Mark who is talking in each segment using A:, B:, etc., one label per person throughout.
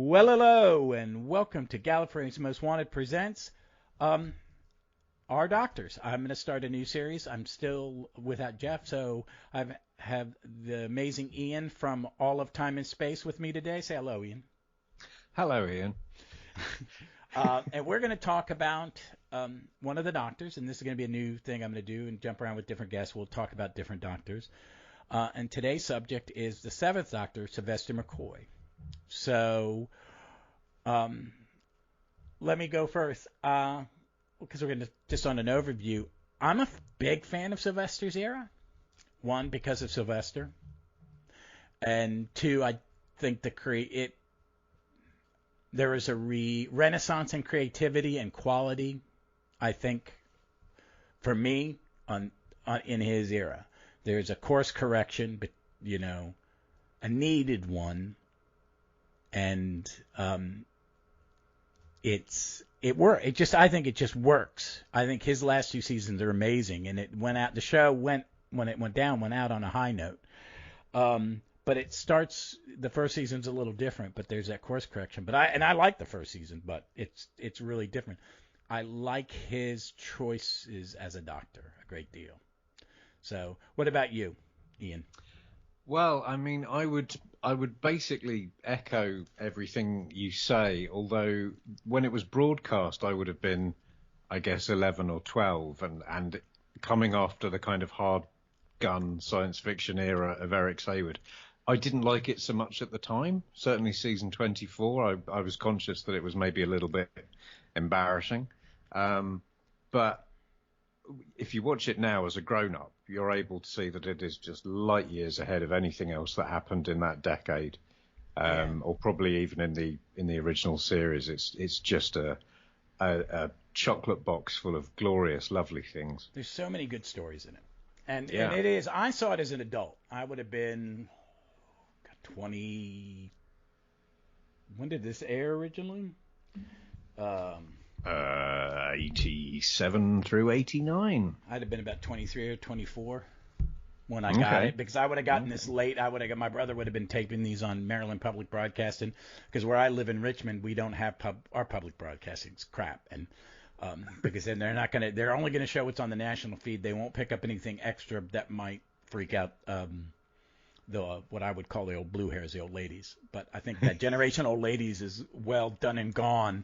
A: Well, hello, and welcome to Gallifrey's Most Wanted presents Our Doctors. I'm going to start a new series. I'm still without Jeff, so I have the amazing Ian from All of Time and Space with me today. Say hello, Ian.
B: Hello, Ian.
A: And we're going to talk about one of the doctors, and this is going to be a new thing I'm going to do and jump around with different guests. We'll talk about different doctors. And today's subject is the seventh Doctor, Slyvestor McCoy. So let me go first, because we're going to just on an overview. I'm a big fan of Sylvester's era. One, because of Sylvester, and two, I think there is a renaissance in creativity and quality. I think for me in his era, there's a course correction, but a needed one. And I think it just works. I think his last two seasons are amazing, and the show went out on a high note. But it starts, the first season's a little different, but there's that course correction. But I like the first season, but it's really different. I like his choices as a doctor a great deal. So, what about you, Ian?
B: Well, I mean, I would basically echo everything you say, although when it was broadcast, I would have been, I guess, 11 or 12, and coming after the kind of hard gun science fiction era of Eric Sayward, I didn't like it so much at the time. Certainly season 24, I was conscious that it was maybe a little bit embarrassing. But if you watch it now as a grown-up, you're able to see that it is just light years ahead of anything else that happened in that decade, or probably even in the original series. It's just a chocolate box full of glorious, lovely things.
A: There's so many good stories in it, and it is. I saw it as an adult. I would have been 20. When did this air originally?
B: 87 through 89.
A: I'd have been about 23 or 24 when I got it, because I would have gotten this late. My brother would have been taping these on Maryland Public Broadcasting, because where I live in Richmond, we don't have our public broadcasting's crap, and because then they're only gonna show what's on the national feed. They won't pick up anything extra that might freak out what I would call the old blue hairs, the old ladies. But I think that generation old ladies is well done and gone.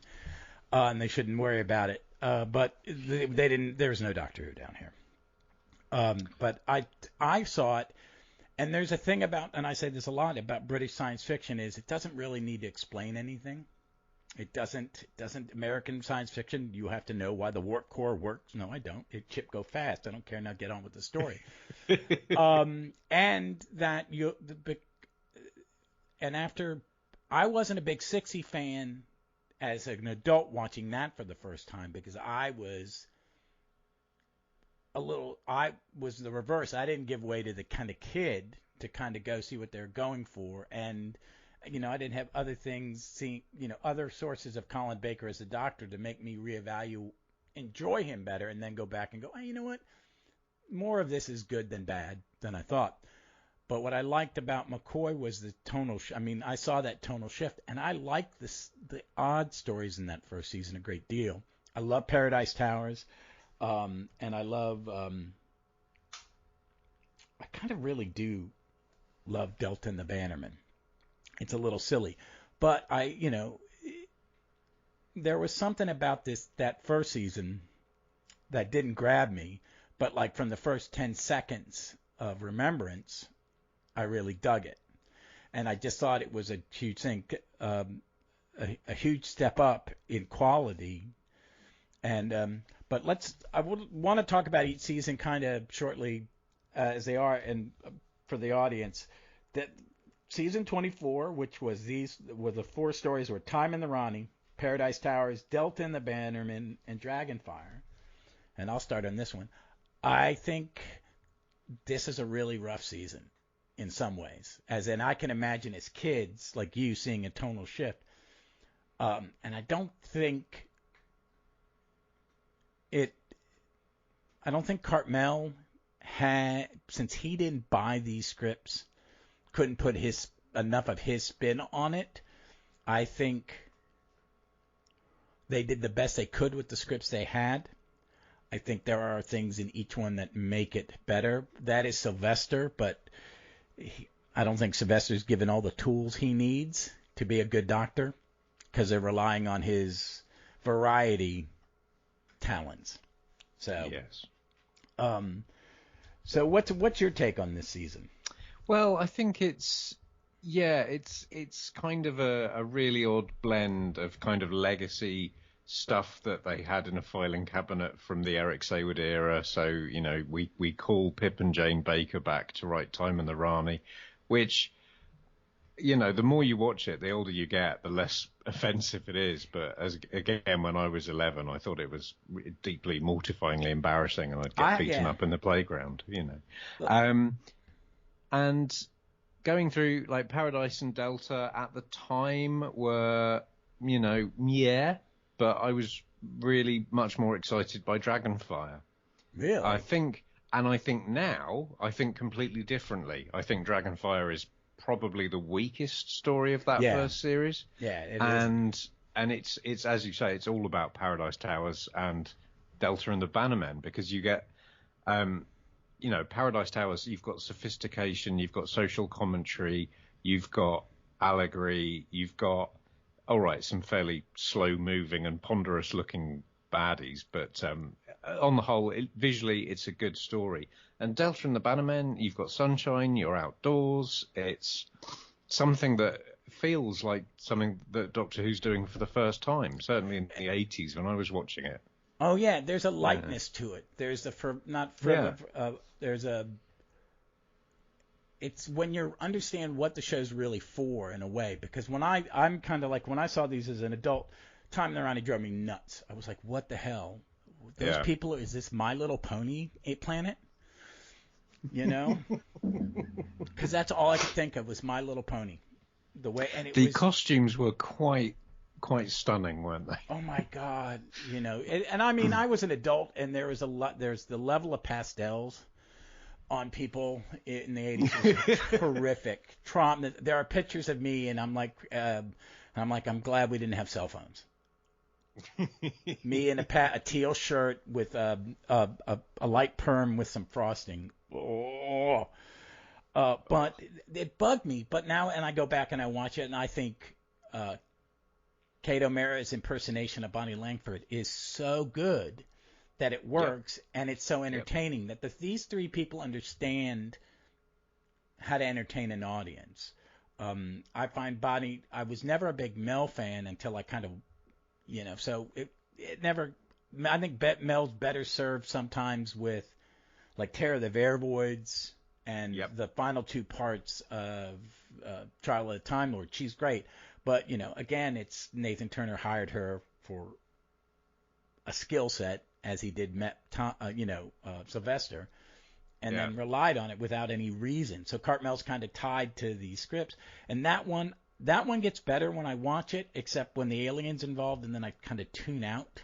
A: And they shouldn't worry about it. But they didn't. There was no Doctor Who down here. But I saw it, and there's a thing about, and I say this a lot about British science fiction, is it doesn't really need to explain anything. It doesn't. American science fiction, you have to know why the warp core works. No, I don't. It chip go fast. I don't care. Now get on with the story. And that and after, I wasn't a big 60 fan as an adult watching that for the first time, because I was the reverse. I didn't give way to the kind of kid to kind of go see what they're going for. And, I didn't have other things, other sources of Colin Baker as a doctor to make me enjoy him better, and then go back and go, oh, you know what? More of this is good than bad than I thought. But what I liked about McCoy was the tonal. I saw that tonal shift, and I liked the odd stories in that first season a great deal. I love Paradise Towers, and I love. I kind of really do love Delta and the Bannerman. It's a little silly, but there was something about that first season that didn't grab me, but like from the first 10 seconds of Remembrance, I really dug it, and I just thought it was a huge thing, a huge step up in quality. And but I would want to talk about each season kind of shortly, as they are, and for the audience, that season 24, which was the four stories, were Time in the Rani, Paradise Towers, Delta and the Bannerman, and Dragonfire. And I'll start on this one. I think this is a really rough season in some ways, as in I can imagine as kids like you seeing a tonal shift, and I don't think Cartmel had, since he didn't buy these scripts, couldn't put enough of his spin on it. I think they did the best they could with the scripts they had. I think there are things in each one that make it better. That is Slyvestor, but I don't think Sylvester's given all the tools he needs to be a good doctor because they're relying on his variety talents. So
B: yes.
A: So what's your take on this season?
B: Well, I think it's kind of a really odd blend of kind of legacy stuff that they had in a filing cabinet from the Eric Saywood era. So, you know, we call Pip and Jane Baker back to write Time and the Rani, which, you know, the more you watch it, the older you get, the less offensive it is. But again, when I was 11, I thought it was deeply mortifyingly embarrassing, and I'd get beaten up in the playground, you know. And going through, like, Paradise and Delta at the time were, you know, but I was really much more excited by Dragonfire.
A: Really?
B: I think now, completely differently. I think Dragonfire is probably the weakest story of that first series.
A: Yeah, it
B: is. And it's as you say, it's all about Paradise Towers and Delta and the Bannermen, because you get, you know, Paradise Towers, you've got sophistication, you've got social commentary, you've got allegory, you've got, all right, some fairly slow-moving and ponderous-looking baddies, but on the whole, visually, it's a good story. And Delta and the Bannermen, you've got sunshine, you're outdoors. It's something that feels like something that Doctor Who's doing for the first time, certainly in the 80s when I was watching it.
A: Oh, yeah, there's a lightness to it. There's it's when you understand what the show's really for, in a way, because when I'm kind of like, when I saw these as an adult, Time and the Rani drove me nuts. I was like, what the hell? Those people, is this My Little Pony planet? You know? Because that's all I could think of was My Little Pony. The
B: costumes were quite stunning, weren't they?
A: Oh my God! You know, and I mean, I was an adult, and there's the level of pastels on people in the 80s was horrific. There are pictures of me, and I'm like, I'm glad we didn't have cell phones. Me in a teal shirt with a light perm with some frosting. Oh. But it bugged me. But now, and I go back and I watch it, and I think Kate O'Mara's impersonation of Bonnie Langford is so good that it works, and it's so entertaining that these three people understand how to entertain an audience. I find Bonnie, I was never a big Mel fan until I kind of, you know, so it never, I think Mel's better served sometimes with, like, Terror of the Vervoids and the final two parts of Trial of the Time Lord. She's great. But, you know, again, it's Nathan Turner hired her for a skill set, as he did Sylvester, and then relied on it without any reason. So Cartmel's kind of tied to these scripts. And that one gets better when I watch it, except when the alien's involved, and then I kind of tune out.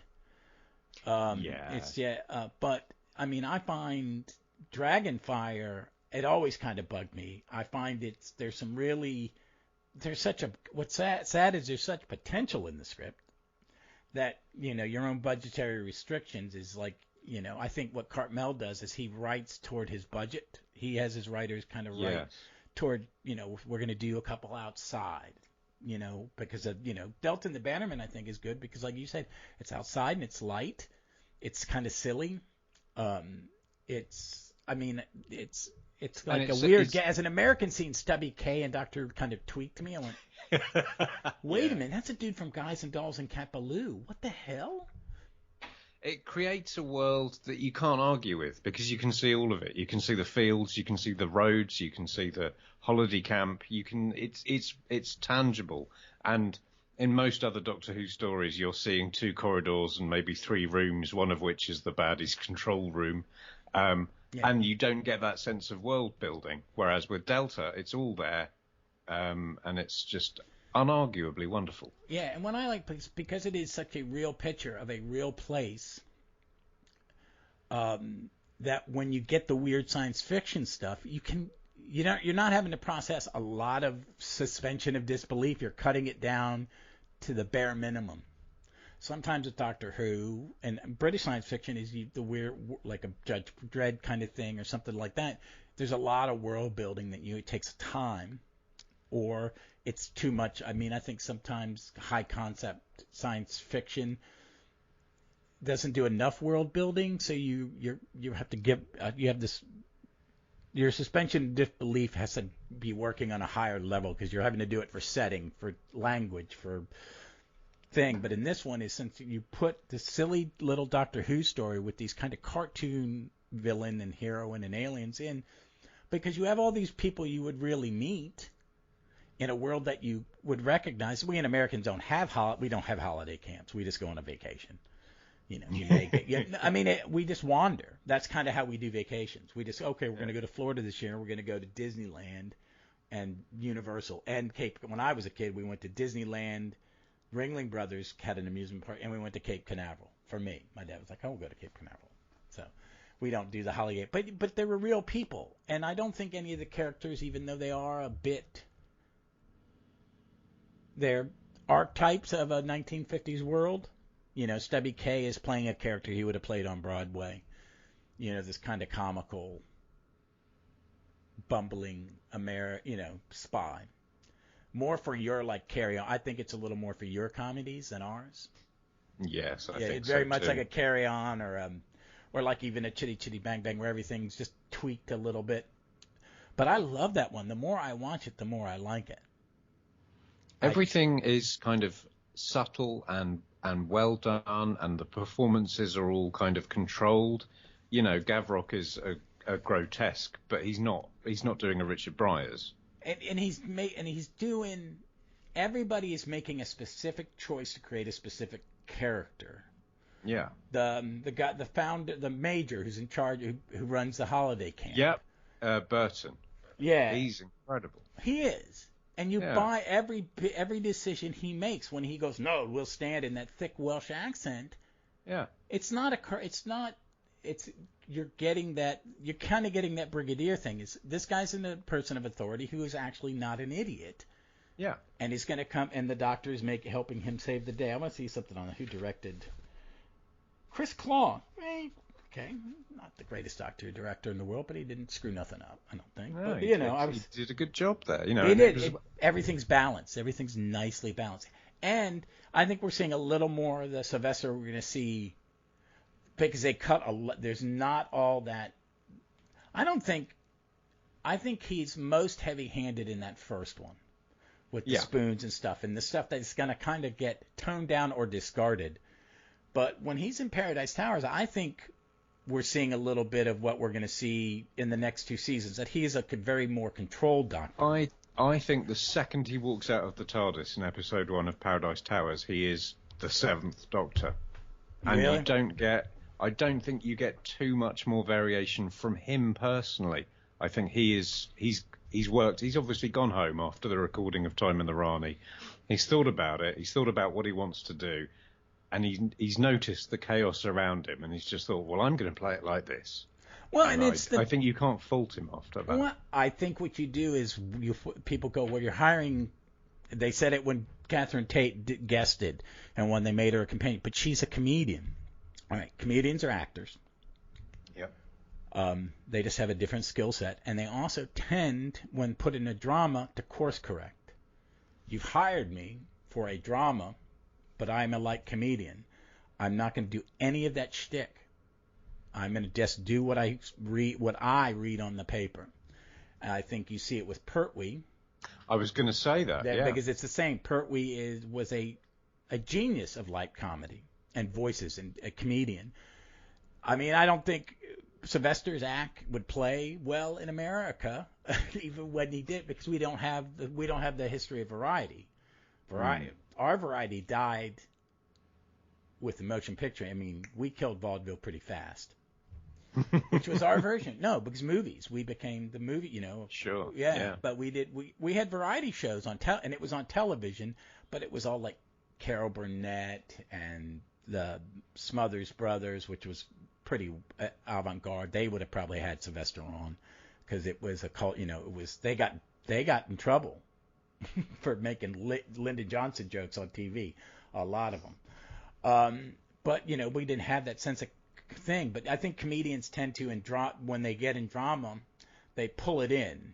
A: But, I mean, I find Dragonfire, it always kind of bugged me. I find what's sad is there's such potential in the script that, you know, your own budgetary restrictions is like, you know, I think what Cartmel does is he writes toward his budget. He has his writers kind of write toward, you know, we're going to do a couple outside, you know, because of, you know, Delta and the Bannermen, I think, is good because, like you said, it's outside and it's light. It's kind of silly. It's like as an American, seeing Stubby K and Doctor kind of tweaked me. I went, wait a minute, that's a dude from Guys and Dolls and Cat Ballou. What the hell?
B: It creates a world that you can't argue with because you can see all of it. You can see the fields, you can see the roads, you can see the holiday camp. It's tangible. And in most other Doctor Who stories, you're seeing 2 corridors and maybe 3 rooms, one of which is the baddie's control room. And you don't get that sense of world building. Whereas with Delta, it's all there. And it's just unarguably wonderful.
A: Yeah, and what I like, because it is such a real picture of a real place, that when you get the weird science fiction stuff, you can you're not having to process a lot of suspension of disbelief. You're cutting it down to the bare minimum. Sometimes with Doctor Who and British science fiction is the weird, like a Judge Dredd kind of thing or something like that. There's a lot of world building that it takes time, or it's too much. I mean, I think sometimes high concept science fiction doesn't do enough world building, so you have to give you have this. Your suspension of disbelief has to be working on a higher level because you're having to do it for setting, for language, for thing. But in this one is since you put the silly little Doctor Who story with these kind of cartoon villain and heroine and aliens in, because you have all these people you would really meet in a world that you would recognize. We in Americans don't have holiday camps. We just go on a vacation. You make it. We just wander. That's kind of how we do vacations. We just, okay, we're going to go to Florida this year. We're going to go to Disneyland and Universal and Cape. When I was a kid, we went to Disneyland. Ringling Brothers had an amusement park, and we went to Cape Canaveral. For me, my dad was like, "Oh, we'll go to Cape Canaveral." So we don't do the holiday, but they were real people, and I don't think any of the characters, even though they are a bit, they're archetypes of a 1950s world. Stubby K is playing a character he would have played on Broadway. This kind of comical, bumbling spy. More for your Carry On. I think it's a little more for your comedies than ours.
B: Yes, I think
A: it's very
B: so
A: much
B: too.
A: like a Carry On or like even a Chitty Chitty Bang Bang where everything's just tweaked a little bit. But I love that one. The more I watch it, the more I like it.
B: Everything is kind of subtle and well done, and the performances are all kind of controlled. Gavrock is a grotesque, but he's not doing a Richard Briers.
A: And he's doing. Everybody is making a specific choice to create a specific character.
B: Yeah.
A: The guy, the founder, the major who's in charge, who runs the holiday camp.
B: Yep. Burton.
A: Yeah.
B: He's incredible.
A: He is. And you buy every decision he makes when he goes, "No, we'll stand," in that thick Welsh accent.
B: Yeah.
A: It's you're getting that. You're kind of getting that brigadier thing. Is this guy's a person of authority who is actually not an idiot.
B: Yeah.
A: And he's going to come, and the doctor is helping him save the day. I want to see something on who directed. Chris Claw. Okay, not the greatest director in the world, but he didn't screw nothing up, I don't think.
B: No,
A: but,
B: he did a good job there.
A: He did. Everything's balanced. Everything's nicely balanced. And I think we're seeing a little more of the Sylvester we're going to see because they cut there's not all that. I think he's most heavy-handed in that first one with the spoons and stuff, and the stuff that's going to kind of get toned down or discarded. But when he's in Paradise Towers, I think we're seeing a little bit of what we're going to see in the next two seasons, that he is a very more controlled doctor.
B: I think the second he walks out of the TARDIS in episode 1 of Paradise Towers, he is the seventh Doctor. And
A: really?
B: I don't think you get too much more variation from him personally. I think he's worked. He's obviously gone home after the recording of Time in the Rani. He's thought about it. He's thought about what he wants to do. And he's noticed the chaos around him, and he's just thought, well, I'm going to play it like this.
A: Well,
B: and I think you can't fault him after that.
A: Well, I think what you do is people go, well, you're hiring. They said it when Catherine Tate guested and when they made her a companion, but she's a comedian. All right, comedians are actors.
B: Yep.
A: They just have a different skill set, and they also tend, when put in a drama, to course correct. You've hired me for a drama, but I'm a light comedian. I'm not going to do any of that shtick. I'm going to just do what I read on the paper. And I think you see it with Pertwee.
B: I was going to say that, yeah.
A: Because it's the same. Pertwee was a genius of light comedy and voices and a comedian. I mean, I don't think Sylvester's act would play well in America, even when he did, because we don't have the history of variety. Our variety died with the motion picture. I mean, we killed vaudeville pretty fast, which was our version. No, because movies, we became the movie.
B: Sure.
A: Yeah. But we had variety shows on and it was on television, but it was all like Carol Burnett and the Smothers Brothers, which was pretty avant-garde. They would have probably had Sylvester on because it was a cult. It was they got in trouble for making Lyndon Johnson jokes on TV, a lot of them. But we didn't have that sense of thing. But I think comedians tend to, when they get in drama, they pull it in.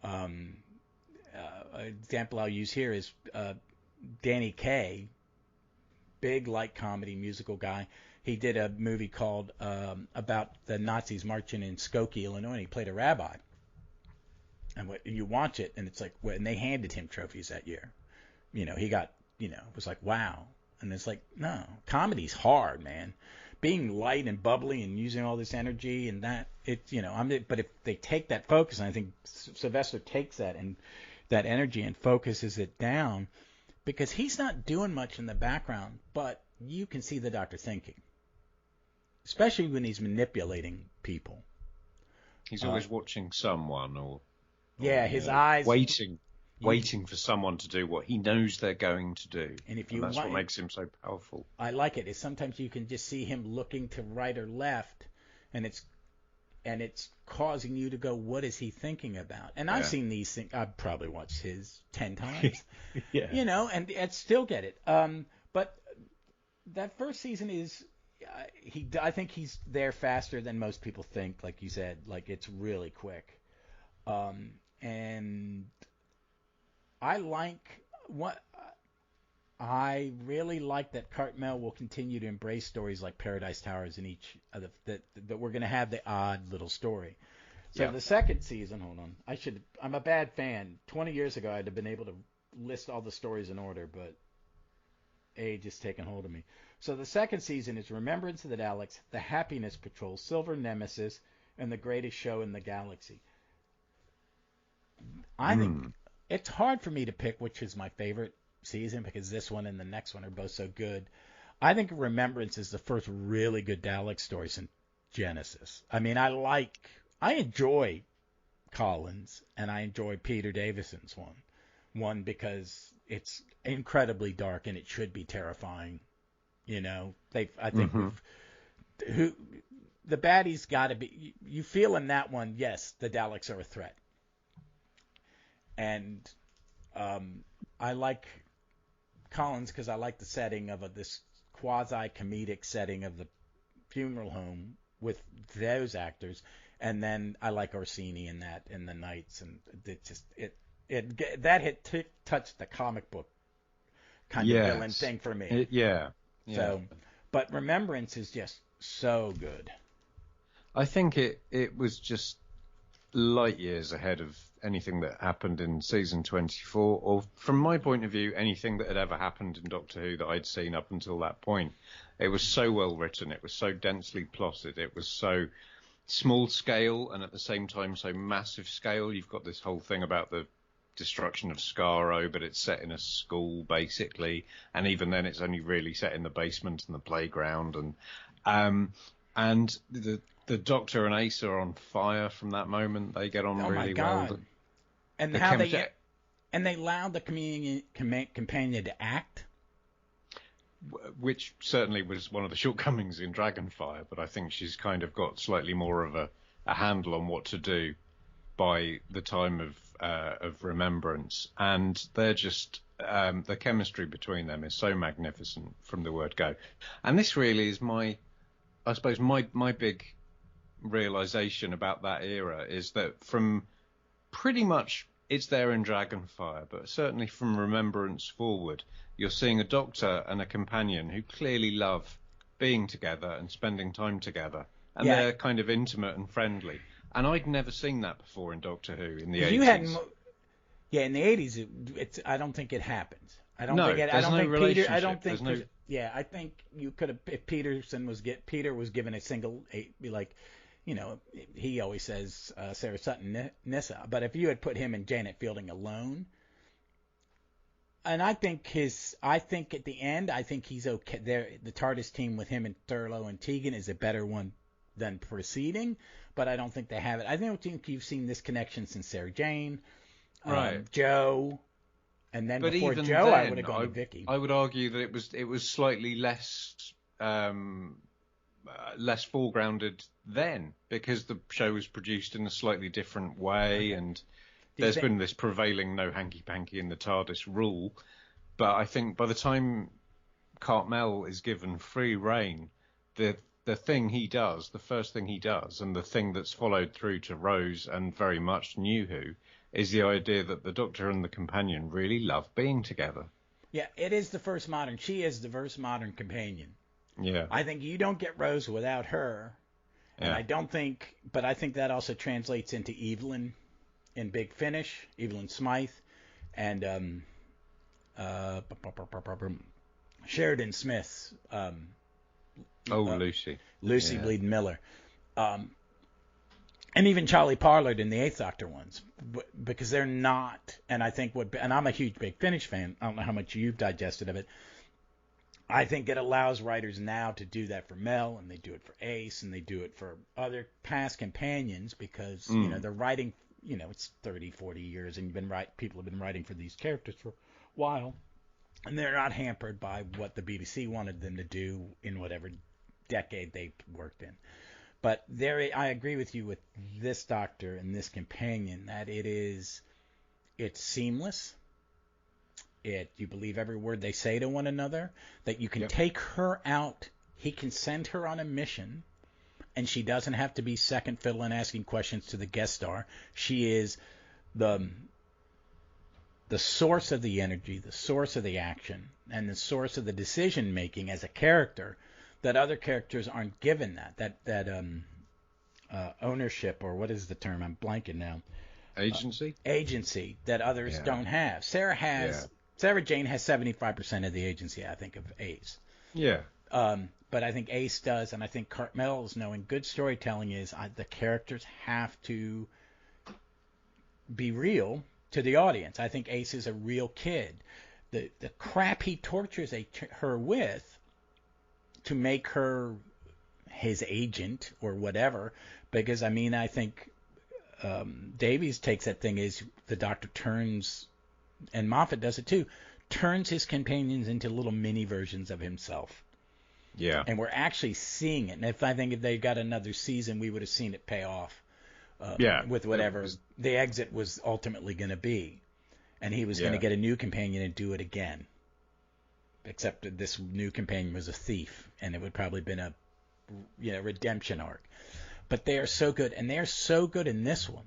A: An example I'll use here is Danny Kaye, big light comedy musical guy. He did a movie called about the Nazis marching in Skokie, Illinois. And he played a rabbi. And you watch it, and it's like, and they handed him trophies that year. He got, it was like, wow. And it's like, no, comedy's hard, man. Being light and bubbly and using all this energy and that, but if they take that focus, and I think Sylvester takes that and that energy and focuses it down, because he's not doing much in the background, but you can see the doctor thinking, especially when he's manipulating people.
B: He's always watching someone or
A: his eyes
B: waiting for someone to do what he knows they're going to do.
A: And
B: that's what makes him so powerful.
A: I like it. Is sometimes you can just see him looking to right or left, and it's causing you to go, what is he thinking about? And I've seen these things. I've probably watched his 10 times. And I'd still get it. But that first season is I think he's there faster than most people think. Like you said, like it's really quick. And I really like that Cartmel will continue to embrace stories like Paradise Towers in each of that we're going to have the odd little story. So the second season, hold on. I'm a bad fan. 20 years ago, I'd have been able to list all the stories in order, but age has taken hold of me. So the second season is Remembrance of the Daleks, The Happiness Patrol, Silver Nemesis, and The Greatest Show in the Galaxy. I think it's hard for me to pick which is my favorite season because this one and the next one are both so good. I think Remembrance is the first really good Dalek story since Genesis. I mean, I enjoy Collins and I enjoy Peter Davison's one because it's incredibly dark and it should be terrifying. The baddies got to be. You feel in that one, yes, the Daleks are a threat. And I like Collins because I like the setting of this quasi-comedic setting of the funeral home with those actors, and then I like Orsini in that, and the Knights, and that touched the comic book kind of villain thing for me. So, but Remembrance is just so good.
B: I think it was just light years ahead of anything that happened in season 24, or from my point of view, anything that had ever happened in Doctor Who that I'd seen up until that point. It was so well written, it was so densely plotted, it was so small scale and at the same time so massive scale. You've got this whole thing about the destruction of Skaro, but it's set in a school basically, and even then it's only really set in the basement and the playground, and the Doctor and Ace are on fire from that moment. They get on really well.
A: And they allowed the companion to act,
B: which certainly was one of the shortcomings in Dragonfire. But I think she's kind of got slightly more of a handle on what to do by the time of Remembrance, and they're just the chemistry between them is so magnificent from the word go. And this really is my big realization about that era is that from pretty much it's there in Dragonfire, but certainly from Remembrance forward, you're seeing a Doctor and a companion who clearly love being together and spending time together, and they're kind of intimate and friendly. And I'd never seen that before in Doctor Who in the 80s.
A: In the 80s, I don't think it happens. I don't think you could have, if Peter was given a single, he always says Sarah Sutton Nissa, but if you had put him and Janet Fielding alone, and I think at the end, I think he's okay. The TARDIS team with him and Thurlow and Tegan is a better one than preceding, but I don't think they have it. I think you've seen this connection since Sarah Jane, Joe. And then but before Joe, I would have gone to Vicky.
B: I would argue that it was slightly less less foregrounded then, because the show was produced in a slightly different way, and there's been this prevailing no hanky-panky in the TARDIS rule. But I think by the time Cartmel is given free rein, the thing he does, the first thing he does, and the thing that's followed through to Rose and very much New Who, is the idea that the Doctor and the companion really love being together.
A: Yeah, it is the first modern. She is the first modern companion.
B: Yeah.
A: I think you don't get Rose without her. And I don't think, but I think that also translates into Evelyn in Big Finish, Evelyn Smythe, and Sheridan Smith's
B: Lucy.
A: Lucy Bleeden Miller. And even Charlie Pollard in the Eighth Doctor ones, because they're not. And I think and I'm a huge Big Finish fan. I don't know how much you've digested of it. I think it allows writers now to do that for Mel, and they do it for Ace, and they do it for other past companions, because they're writing. It's 30, 40 years, and people have been writing for these characters for a while, and they're not hampered by what the BBC wanted them to do in whatever decade they worked in. But I agree with you with this Doctor and this companion that it's seamless. You believe every word they say to one another. That you can take her out. He can send her on a mission, and she doesn't have to be second fiddle and asking questions to the guest star. She is the source of the energy, the source of the action, and the source of the decision making as a character. That other characters aren't given that ownership, or what is the term? I'm blanking now. Agency that others don't have. Sarah Jane has 75% of the agency, I think, of Ace.
B: Yeah.
A: But I think Ace does, and I think Cartmel's knowing good storytelling is the characters have to be real to the audience. I think Ace is a real kid. The crap he tortures her with to make her his agent or whatever, because I think Davies takes that thing is the Doctor turns, and Moffat does it too, turns his companions into little mini versions of himself.
B: Yeah.
A: And we're actually seeing it. And if they got another season, we would have seen it pay off with whatever the exit was ultimately going to be. And he was going to get a new companion and do it again. Except that this new companion was a thief, and it would probably been a redemption arc. But they are so good, and they are so good in this one.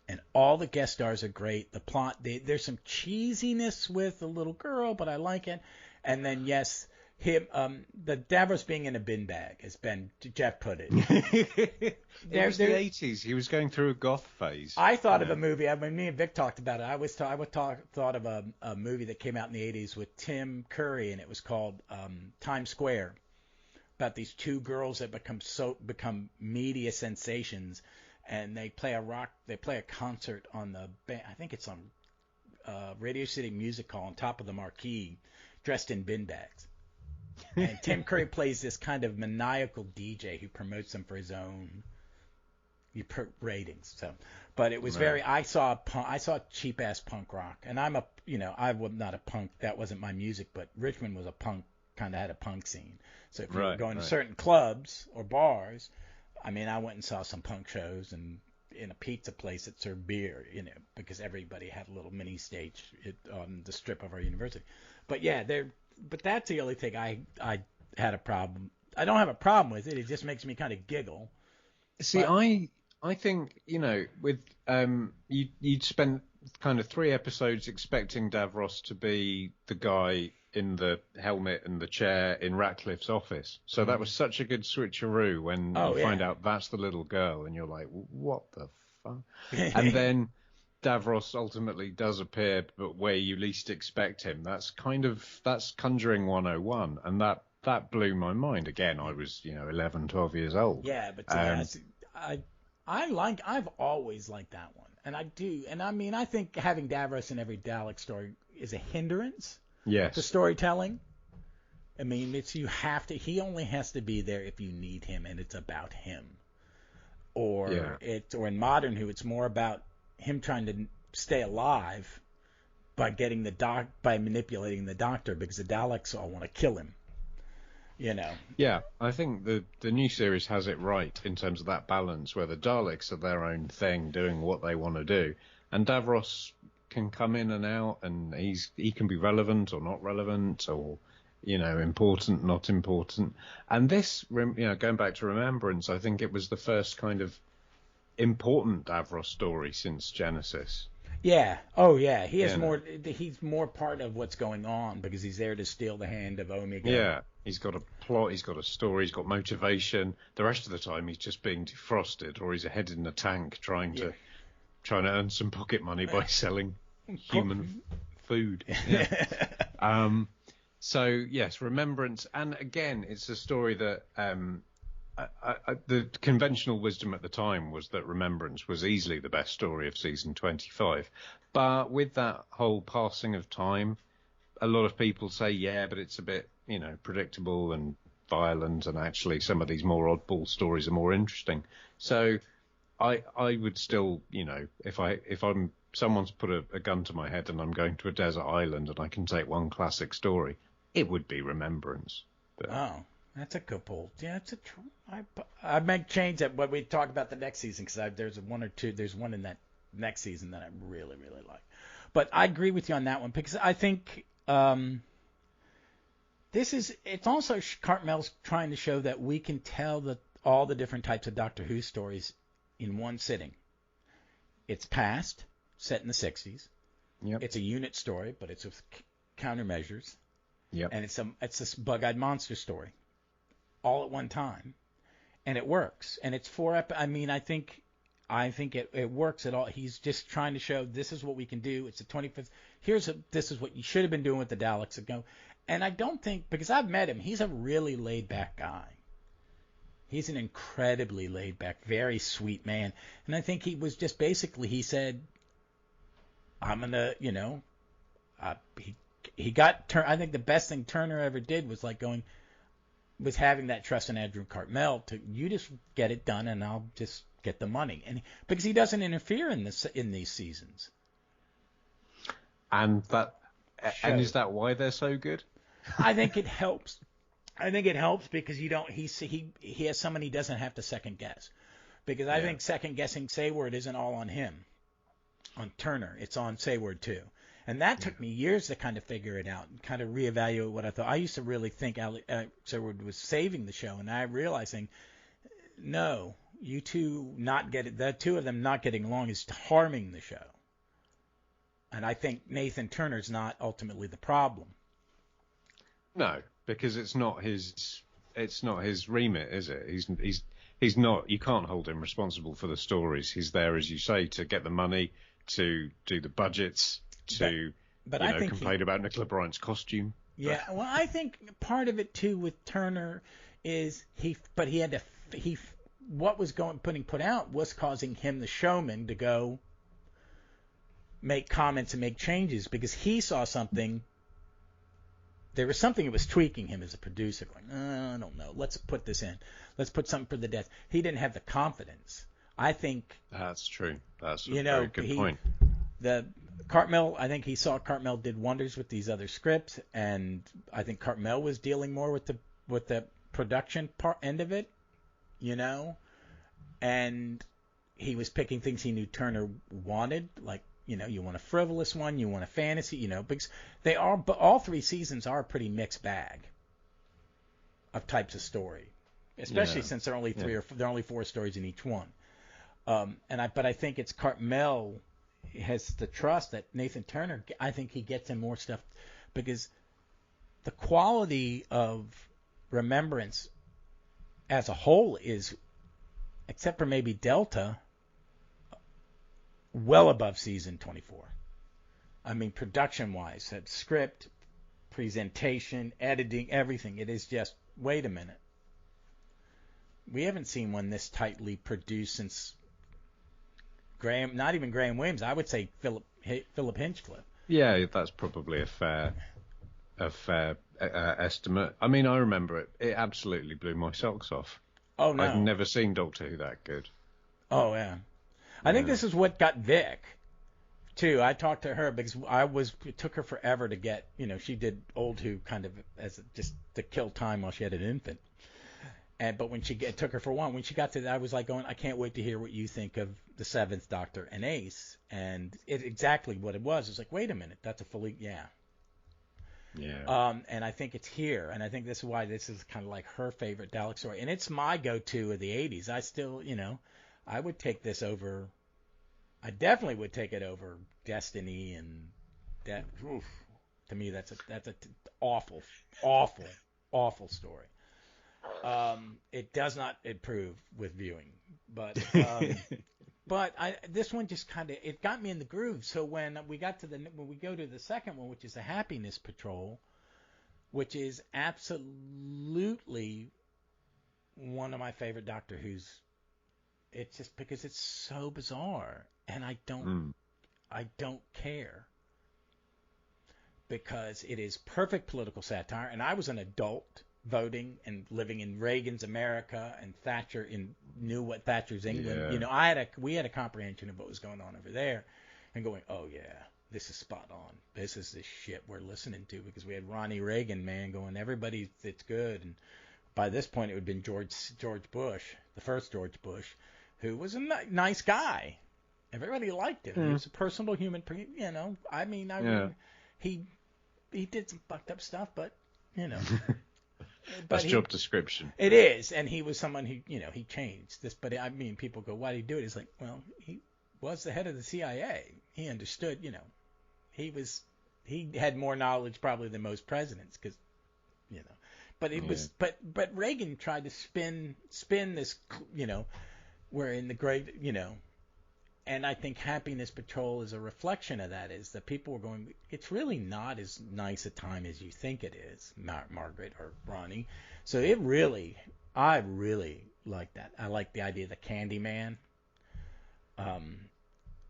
A: And all the guest stars are great. The plot, there's some cheesiness with the little girl, but I like it. And then the Davros being in a bin bag, as Jeff put it.
B: It was the 80s. He was going through a goth phase.
A: I thought of a movie. Me and Vic talked about it. I thought of a movie that came out in the 80s with Tim Curry, and it was called Times Square, about these two girls that become media sensations, and they play a concert on I think it's on Radio City Music Hall on top of the marquee, dressed in bin bags. And Tim Curry plays this kind of maniacal DJ who promotes them for his own ratings. So, but it was I saw cheap ass punk rock, and I was not a punk. That wasn't my music, but Richmond was a punk, kind of had a punk scene. So if you were going to certain clubs or bars, I went and saw some punk shows and in a pizza place that served beer, because everybody had a little mini stage on the strip of our university. But but that's the only thing I had a problem. I don't have a problem with it. It just makes me kind of giggle.
B: See, I think, with you'd spent kind of 3 episodes expecting Davros to be the guy in the helmet and the chair in Ratcliffe's office. So that was such a good switcheroo when you find out that's the little girl, and you're like, what the fuck? And then Davros ultimately does appear, but where you least expect him. That's Conjuring 101, and that blew my mind. Again, I was 11, 12 years old.
A: Yeah, but I've always liked that one, and I do, and I think having Davros in every Dalek story is a hindrance.
B: Yes.
A: To storytelling. He only has to be there if you need him, and it's about him. Or in Modern Who, it's more about him trying to stay alive by manipulating the Doctor, because the Daleks all want to kill him. You know.
B: Yeah, I think the new series has it right in terms of that balance where the Daleks are their own thing, doing what they want to do, and Davros can come in and out, and he can be relevant or not relevant, or important, not important. And this, going back to Remembrance, I think it was the first kind of important Davros story since Genesis.
A: Yeah. Oh, yeah. He has more. He's more part of what's going on because he's there to steal the hand of Omega.
B: Yeah. He's got a plot. He's got a story. He's got motivation. The rest of the time, he's just being defrosted, or he's a head in a tank trying to earn some pocket money by selling human food. Yeah. So yes, Remembrance, and again, it's a story that the conventional wisdom at the time was that Remembrance was easily the best story of season 25. But with that whole passing of time, a lot of people say, yeah, but it's a bit, predictable and violent, and actually some of these more oddball stories are more interesting. So I would still, if someone's put a gun to my head and I'm going to a desert island and I can take one classic story, it would be Remembrance. But,
A: oh. That's a good pull. Yeah, it's I might change that when we talk about the next season because there's one in that next season that I really, really like. But I agree with you on that one because I think it's also Cartmel's trying to show that we can tell all the different types of Doctor Who stories in one sitting. It's past, set in the 60s.
B: Yep.
A: It's a unit story, but it's with countermeasures.
B: Yep.
A: And it's this bug-eyed monster story. All at one time, and it works. And it's I think it works at all. He's just trying to show this is what we can do. It's the 25th. This is what you should have been doing with the Daleks ago. And I don't think, because I've met him, he's a really laid-back guy. He's an incredibly laid-back, very sweet man. And I think he was just basically, he said, I'm gonna, he got. I think the best thing Turner ever did was was having that trust in Andrew Cartmel you just get it done and I'll just get the money, and because he doesn't interfere in these seasons.
B: And is that why they're so good?
A: I think it helps. I think it helps because he has someone he doesn't have to second guess. Because I think second guessing Sayward isn't all on him, on Turner. It's on Sayward too. And that took me years to kind of figure it out and kind of reevaluate what I thought. I used to really think Sayward was saving the show, and I'm realizing, no, the two of them not getting along is harming the show. And I think Nathan Turner's not ultimately the problem.
B: No, because it's not his remit, is it? He's not. You can't hold him responsible for the stories. He's there, as you say, to get the money, to do the budgets, but I think complain about Nicola Bryant's costume.
A: Yeah, well, I think part of it too with Turner is what was putting out was causing him, the showman, to go make comments and make changes because he saw something. There was something that was tweaking him as a producer, going, I don't know, let's put this in. Let's put something for the death. He didn't have the confidence. I think
B: that's true. That's a very good point.
A: I think he saw Cartmel did wonders with these other scripts, and I think Cartmel was dealing more with the production end of it, and he was picking things he knew Turner wanted, like, you want a frivolous one, you want a fantasy, because but all three seasons are a pretty mixed bag of types of story, especially since there are only there are only 4 stories in each one. But I think it's Cartmel has the trust that Nathan Turner, I think he gets in more stuff because the quality of Remembrance as a whole is, except for maybe Delta, well above season 24. I mean, production-wise, script, presentation, editing, everything. It is just, wait a minute. We haven't seen one this tightly produced since not even Graham Williams. I would say Philip Hinchcliffe.
B: Yeah, that's probably a fair estimate. I mean, I remember it. It absolutely blew my socks off.
A: Oh, no.
B: I'd never seen Doctor Who that good.
A: Oh, yeah. I think this is what got Vic too. I talked to her because it took her forever to get, she did Old Who kind of just to kill time while she had an infant. But it took her for one. When she got to that, I was like going, I can't wait to hear what you think of the Seventh Doctor and Ace. And exactly what it was. It's like, wait a minute, that's a fully, yeah.
B: Yeah.
A: And I think it's here. And I think this is why this is kind of like her favorite Dalek story. And it's my go-to of the 80s. I still, I would take this over. I definitely would take it over Destiny and that. Oof, to me, that's a awful, awful, awful story. It does not improve with viewing, but this one just kind of it got me in the groove. So when we go to the second one, which is the Happiness Patrol, which is absolutely one of my favorite Doctor Who's. It's just because it's so bizarre, and I don't care because it is perfect political satire, and I was an adult voting and living in Reagan's America, and Thatcher knew what Thatcher's England.
B: Yeah.
A: We had a comprehension of what was going on over there, and going, oh yeah, this is spot on. This is the shit we're listening to, because we had Ronnie Reagan, man, going, it's good, and by this point it would have been George Bush, the first George Bush, who was a nice guy. Everybody liked him. He was a personable human. He did some fucked up stuff, but
B: That's job description.
A: It is, and he was someone who, he changed this. But people go, why did he do it? It's like, well, he was the head of the CIA. He understood, he had more knowledge probably than most presidents, because, but it was, but Reagan tried to spin this, we're in the great, and I think Happiness Patrol is a reflection of that, is that people were going, it's really not as nice a time as you think it is, Margaret or Ronnie. So I really like that. I like the idea of the Candyman.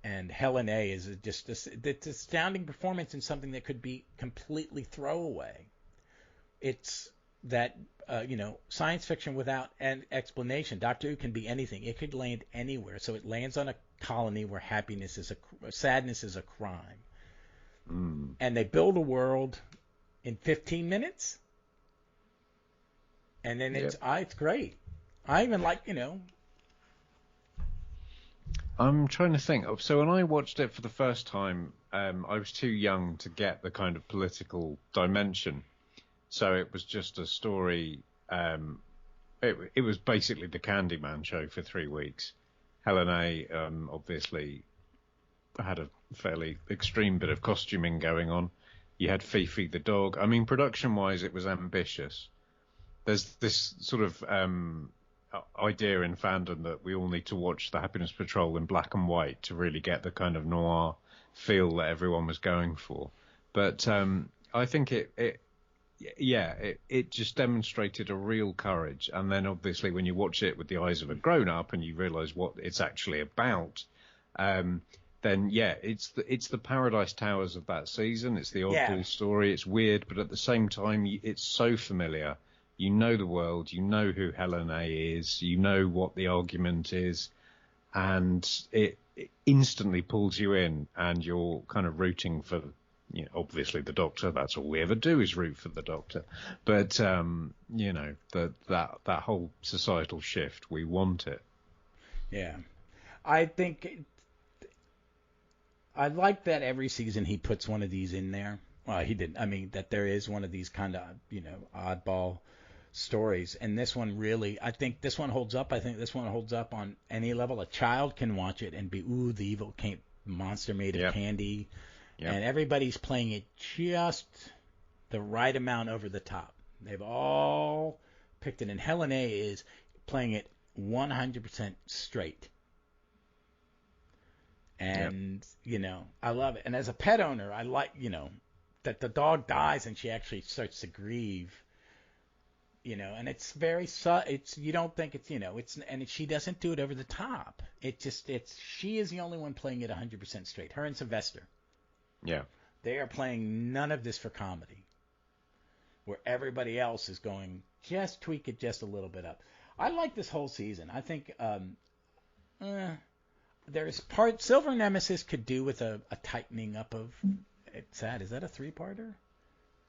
A: And Helen A is just it's astounding performance in something that could be completely throwaway. It's that, science fiction without an explanation. Doctor Who can be anything. It could land anywhere. So it lands on a colony where sadness is a crime. And they build a world in 15 minutes. And then it's great. I even like,
B: I'm trying to think. So when I watched it for the first time, I was too young to get the kind of political dimension. So it was just a story. It was basically the Candyman show for 3 weeks. Helen A. Obviously had a fairly extreme bit of costuming going on. You had Fifi the dog. I mean, production-wise, it was ambitious. There's this sort of idea in fandom that we all need to watch the Happiness Patrol in black and white to really get the kind of noir feel that everyone was going for. But I think it just demonstrated a real courage. And then obviously when you watch it with the eyes of a grown-up and you realise what it's actually about, then it's the Paradise Towers of that season. It's the oddball story. It's weird, but at the same time, it's so familiar. You know the world. You know who Helen A is. You know what the argument is, and it instantly pulls you in, and you're kind of rooting for. Obviously the Doctor. That's all we ever do is root for the Doctor. But that whole societal shift, we want it.
A: Yeah, I think I like that every season he puts one of these in there. Well, he didn't. I mean, that there is one of these kind of oddball stories, and this one really, I think this one holds up. I think this one holds up on any level. A child can watch it and be, ooh, the evil monster made of candy. Yep. And everybody's playing it just the right amount over the top. They've all picked it, and Helen A is playing it 100% straight. And, I love it. And as a pet owner, I like, that the dog dies and she actually starts to grieve, and it's very, you don't think and she doesn't do it over the top. She is the only one playing it 100% straight. Her and Sylvester.
B: Yeah.
A: They are playing none of this for comedy, where everybody else is going, just tweak it just a little bit up. I like this whole season. I think there's Silver Nemesis could do with a tightening up of. It's sad. Is that a 3-parter?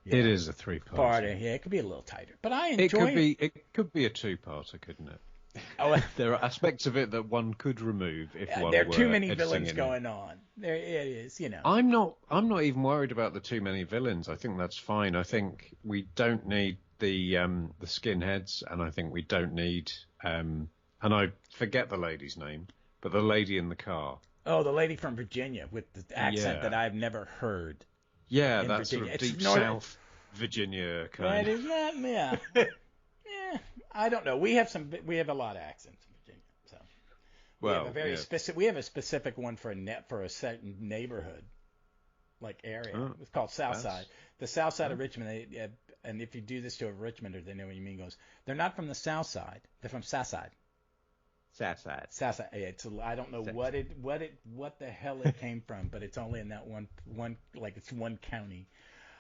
B: Yeah. It is a 3-parter.
A: Yeah, it could be a little tighter, but I enjoy it.
B: It could be a 2-parter, couldn't it?
A: Oh,
B: there are aspects of it that one could remove if one
A: there are
B: were
A: too many villains
B: in
A: going on. There it is,
B: I'm not even worried about the too many villains. I think that's fine. I think we don't need the skinheads, and I think we don't need and I forget the lady's name, but the lady in the car.
A: Oh, the lady from Virginia with the accent that I've never heard.
B: Yeah, that's sort of deep South Virginia kind.
A: Yeah. I don't know. We have a lot of accents in Virginia, so we have a specific one for a certain neighborhood, like area.
B: Oh,
A: it's called South Side. The South Side of Richmond. And if you do this to a Richmonder, they know what you mean. Goes, they're not from the South Side. They're from South Side.
B: South Side.
A: South Side. Yeah, I don't know what the hell it came from, but it's only in that one like it's one county.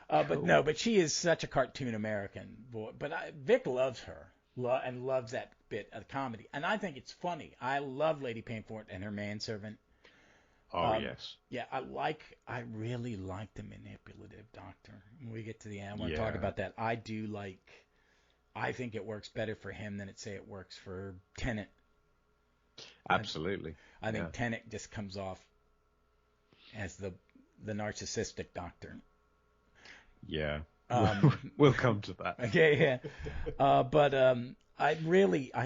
A: Cool. But she is such a cartoon American boy. But Vic loves her and loves that bit of comedy, and I think it's funny. I love Lady Painfort and her manservant.
B: Oh yes.
A: Yeah, I really like the manipulative doctor. When we get to the end, I want to talk about that. I think it works better for him than it works for Tennant.
B: Absolutely.
A: I think Tennant just comes off as the narcissistic doctor.
B: Yeah. We'll come to that.
A: Okay, yeah. But I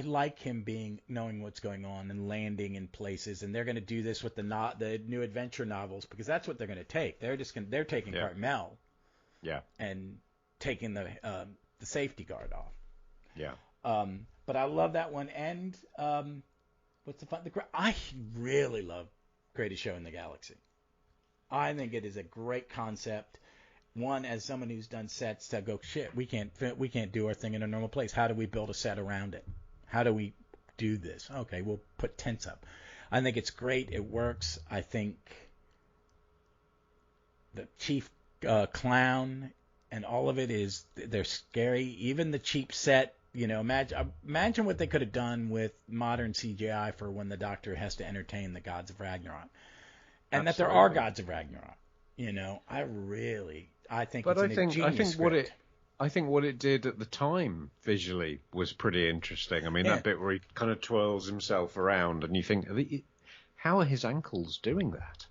A: like him knowing what's going on and landing in places, and they're going to do this with the new adventure novels because that's what they're going to take. They're taking Cartmel, and taking the safety guard off.
B: Yeah.
A: But I love that one, and what's the fun? I really love Greatest Show in the Galaxy. I think it is a great concept. One, as someone who's done sets, to go, shit, we can't do our thing in a normal place. How do we build a set around it? How do we do this? Okay, we'll put tents up. I think it's great. It works. I think the chief clown and all of it they're scary. Even the cheap set, imagine what they could have done with modern CGI for when the Doctor has to entertain the gods of Ragnarok, and that there are gods of Ragnarok. I think
B: what it did at the time visually was pretty interesting. I mean, that bit where he kind of twirls himself around, and you think, how are his ankles doing that?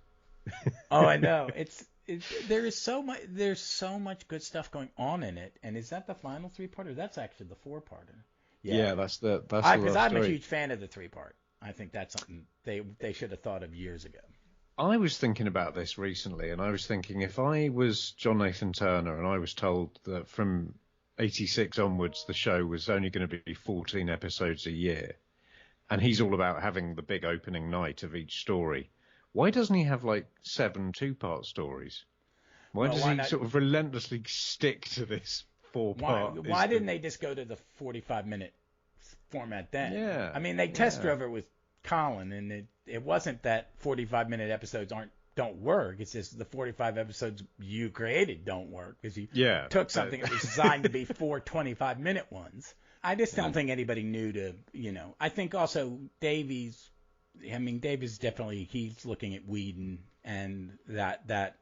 A: Oh, I know. There's so much good stuff going on in it. And is that the final 3-parter? That's actually the 4-parter.
B: Yeah, that's because
A: I'm a huge fan of the 3-part. I think that's something they should have thought of years ago.
B: I was thinking about this recently, and I was thinking if I was John Nathan Turner and I was told that from 86 onwards the show was only going to be 14 episodes a year, and he's all about having the big opening night of each story, why doesn't he have like 7 2-part stories? Why does he sort of relentlessly stick to this 4-part?
A: Why didn't they just go to the 45-minute format then?
B: Yeah.
A: I mean, they test drove it with Colin, and it wasn't that 45-minute episodes don't work. It's just the 45 episodes you created don't work because you took something that was designed to be 4 25-minute ones. I just don't think anybody knew to, I think also Davies definitely, he's looking at Whedon and that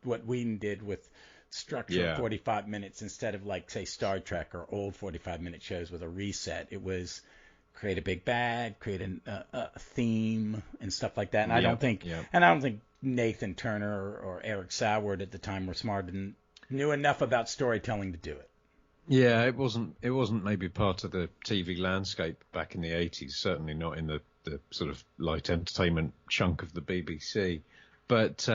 A: what Whedon did with structure of 45 minutes instead of like, say, Star Trek or old 45-minute shows with a reset. It was create a big bad, create a theme and stuff like that. And I don't think Nathan Turner or Eric Saward at the time were smart and knew enough about storytelling to do it.
B: Yeah, it wasn't maybe part of the TV landscape back in the 80s, certainly not in the sort of light entertainment chunk of the BBC. But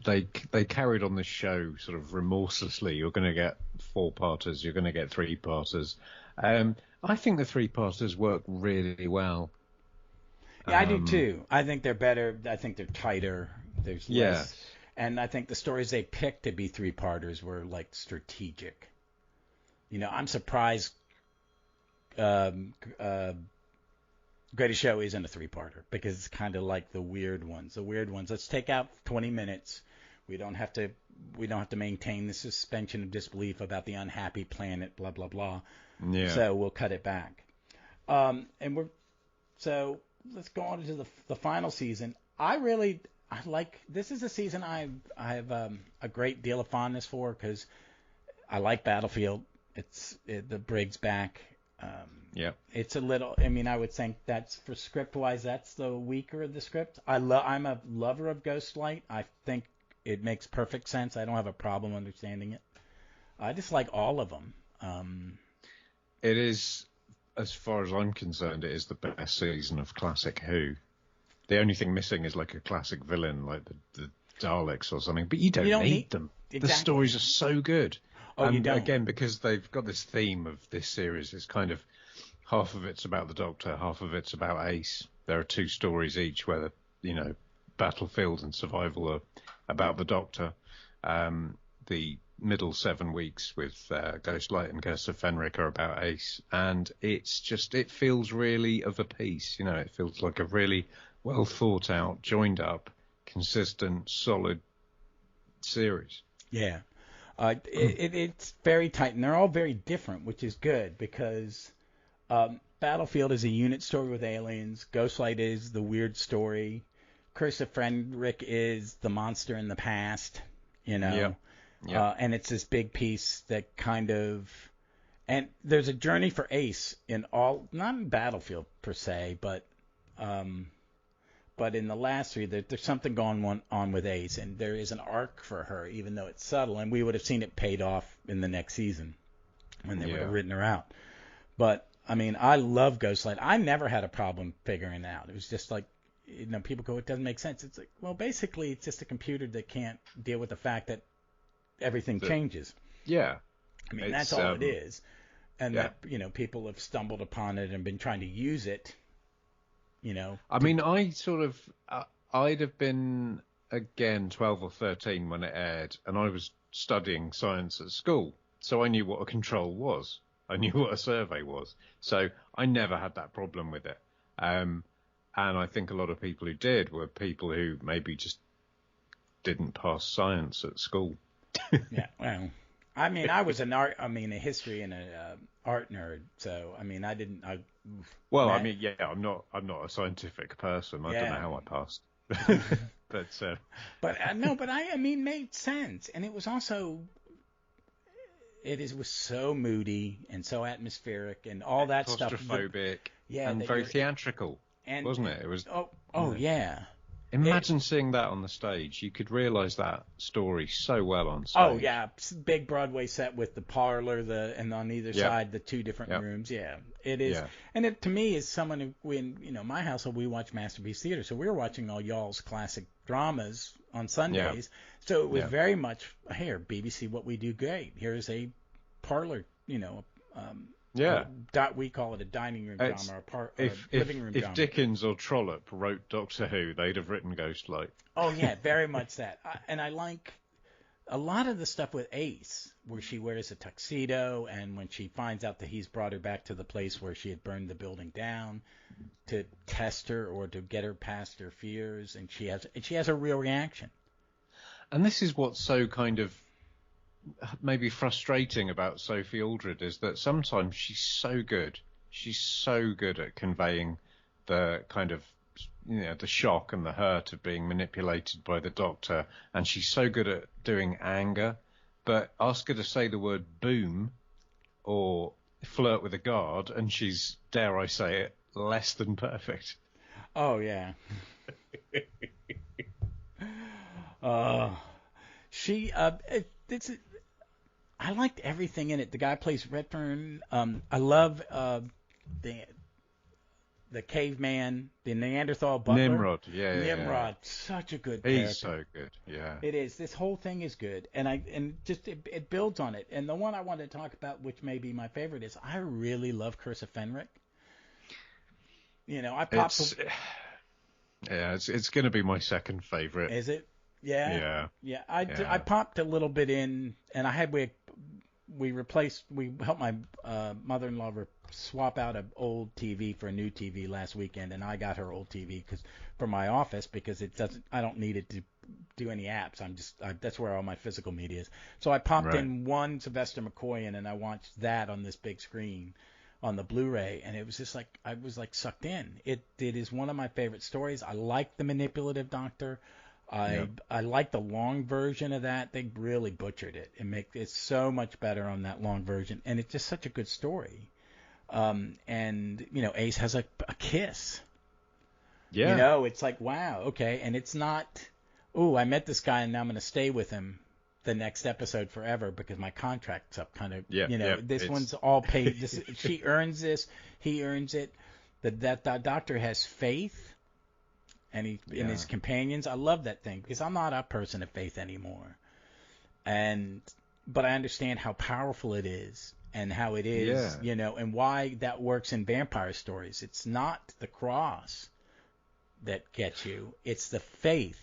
B: they carried on this show sort of remorselessly. You're going to get 4-parters, you're going to get 3-parters. I think the 3-parters work really well.
A: Yeah, I do too. I think they're better. I think they're tighter. There's less. And I think the stories they picked to be 3-parters were like strategic. I'm surprised Greatest Show isn't a 3-parter because it's kind of like the weird ones. Let's take out 20 minutes. We don't have to maintain the suspension of disbelief about the unhappy planet, blah blah blah. Yeah. So we'll cut it back. And So let's go on to the final season. I like this is a season I have a great deal of fondness for because I like Battlefield. The Briggs back. It's a little. I mean, I would think that's for script wise, that's the weaker of the script. I'm a lover of Ghostlight. I think it makes perfect sense. I don't have a problem understanding it. I just like all of them.
B: It is, as far as I'm concerned, it is the best season of classic Who. The only thing missing is like a classic villain, like the Daleks or something. But you don't need them. Exactly. The stories are so good.
A: Oh, you don't.
B: Again, because they've got this theme of this series, it's kind of half of it's about the Doctor, half of it's about Ace. There are two stories each where Battlefield and Survival are about the Doctor. The middle 7 weeks with Ghostlight and Curse of Fenric are about Ace, and it feels really of a piece. It feels like a really well thought out, joined up, consistent, solid series.
A: Yeah. It's very tight, and they're all very different, which is good because Battlefield is a unit story with aliens. Ghostlight is the weird story. Curse of Fenric is the monster in the past, Yeah. And it's this big piece that kind of... And there's a journey for Ace in all... Not in Battlefield, per se, but in the last three, there's something going on with Ace, and there is an arc for her, even though it's subtle, and we would have seen it paid off in the next season when they would have written her out. But, I mean, I love Ghostlight. I never had a problem figuring it out. It was just like, people go, it doesn't make sense. It's like, well, basically, it's just a computer that can't deal with the fact that everything changes.
B: Yeah.
A: I mean, that's all it is. And that, people have stumbled upon it and been trying to use it,
B: I mean, I'd have been, again, 12 or 13 when it aired, and I was studying science at school, so I knew what a control was. I knew what a survey was. So I never had that problem with it. And I think a lot of people who did were people who maybe just didn't pass science at school.
A: Yeah, well, I mean, I was a history and a art nerd, so I mean,
B: I mean, I'm not a scientific person. I don't know how I passed,
A: but I mean, made sense, and it was also, it was so moody and so atmospheric and all that stuff.
B: Claustrophobic, and very theatrical, wasn't it? It was.
A: Oh yeah.
B: Imagine seeing that on the stage. You could realise that story so well on stage.
A: Oh, yeah. Big Broadway set with the parlor, and on either side, the two different rooms. Yeah, it is. Yeah. And it, to me, is someone who, in my household, we watch Masterpiece Theater. So we were watching all y'all's classic dramas on Sundays. Yeah. So it was very much, here, BBC, what we do great. Here's a parlor, we call it a dining room drama or living room drama.
B: If Dickens or Trollope wrote Doctor Who, they'd have written Ghostlight.
A: Oh, yeah, very much that. And I like a lot of the stuff with Ace, where she wears a tuxedo, and when she finds out that he's brought her back to the place where she had burned the building down to test her or to get her past her fears, and she has a real reaction.
B: And this is what's so kind of maybe frustrating about Sophie Aldred, is that sometimes she's so good. She's so good at conveying the kind of, the shock and the hurt of being manipulated by the Doctor, and she's so good at doing anger. But ask her to say the word boom or flirt with a guard, and she's, dare I say it, less than perfect.
A: Oh, yeah. I liked everything in it. The guy plays Redfern. I love the caveman, the Neanderthal butler.
B: Nimrod,
A: Nimrod, such a good character.
B: He's so good, yeah.
A: It is. This whole thing is good, and it builds on it. And the one I wanted to talk about, which may be my favorite, is I really love Curse of Fenric. I popped.
B: It's going to be my second favorite.
A: Is it? Yeah. I popped a little bit in, and we helped my mother-in-law swap out an old TV for a new TV last weekend, and I got her old TV for my office because I don't need it to do any apps. That's where all my physical media is. So I popped in one Slyvestor McCoy in, and I watched that on this big screen. on the Blu-ray, and it was just like I was like sucked in. It is one of my favorite stories. I like the manipulative Doctor. I like the long version of that. They really butchered it. It's so much better on that long version, and it's just such a good story. And Ace has a kiss.
B: Yeah.
A: It's like, wow, okay, and it's not, oh, I met this guy and now I'm going to stay with him the next episode forever because my contract's up, kind of. This one's all paid. She earns this, he earns it. That Doctor has faith, and in his companions. I love that thing because I'm not a person of faith anymore, but I understand how powerful it is and how it is, and why that works in vampire stories. It's not the cross that gets you; it's the faith,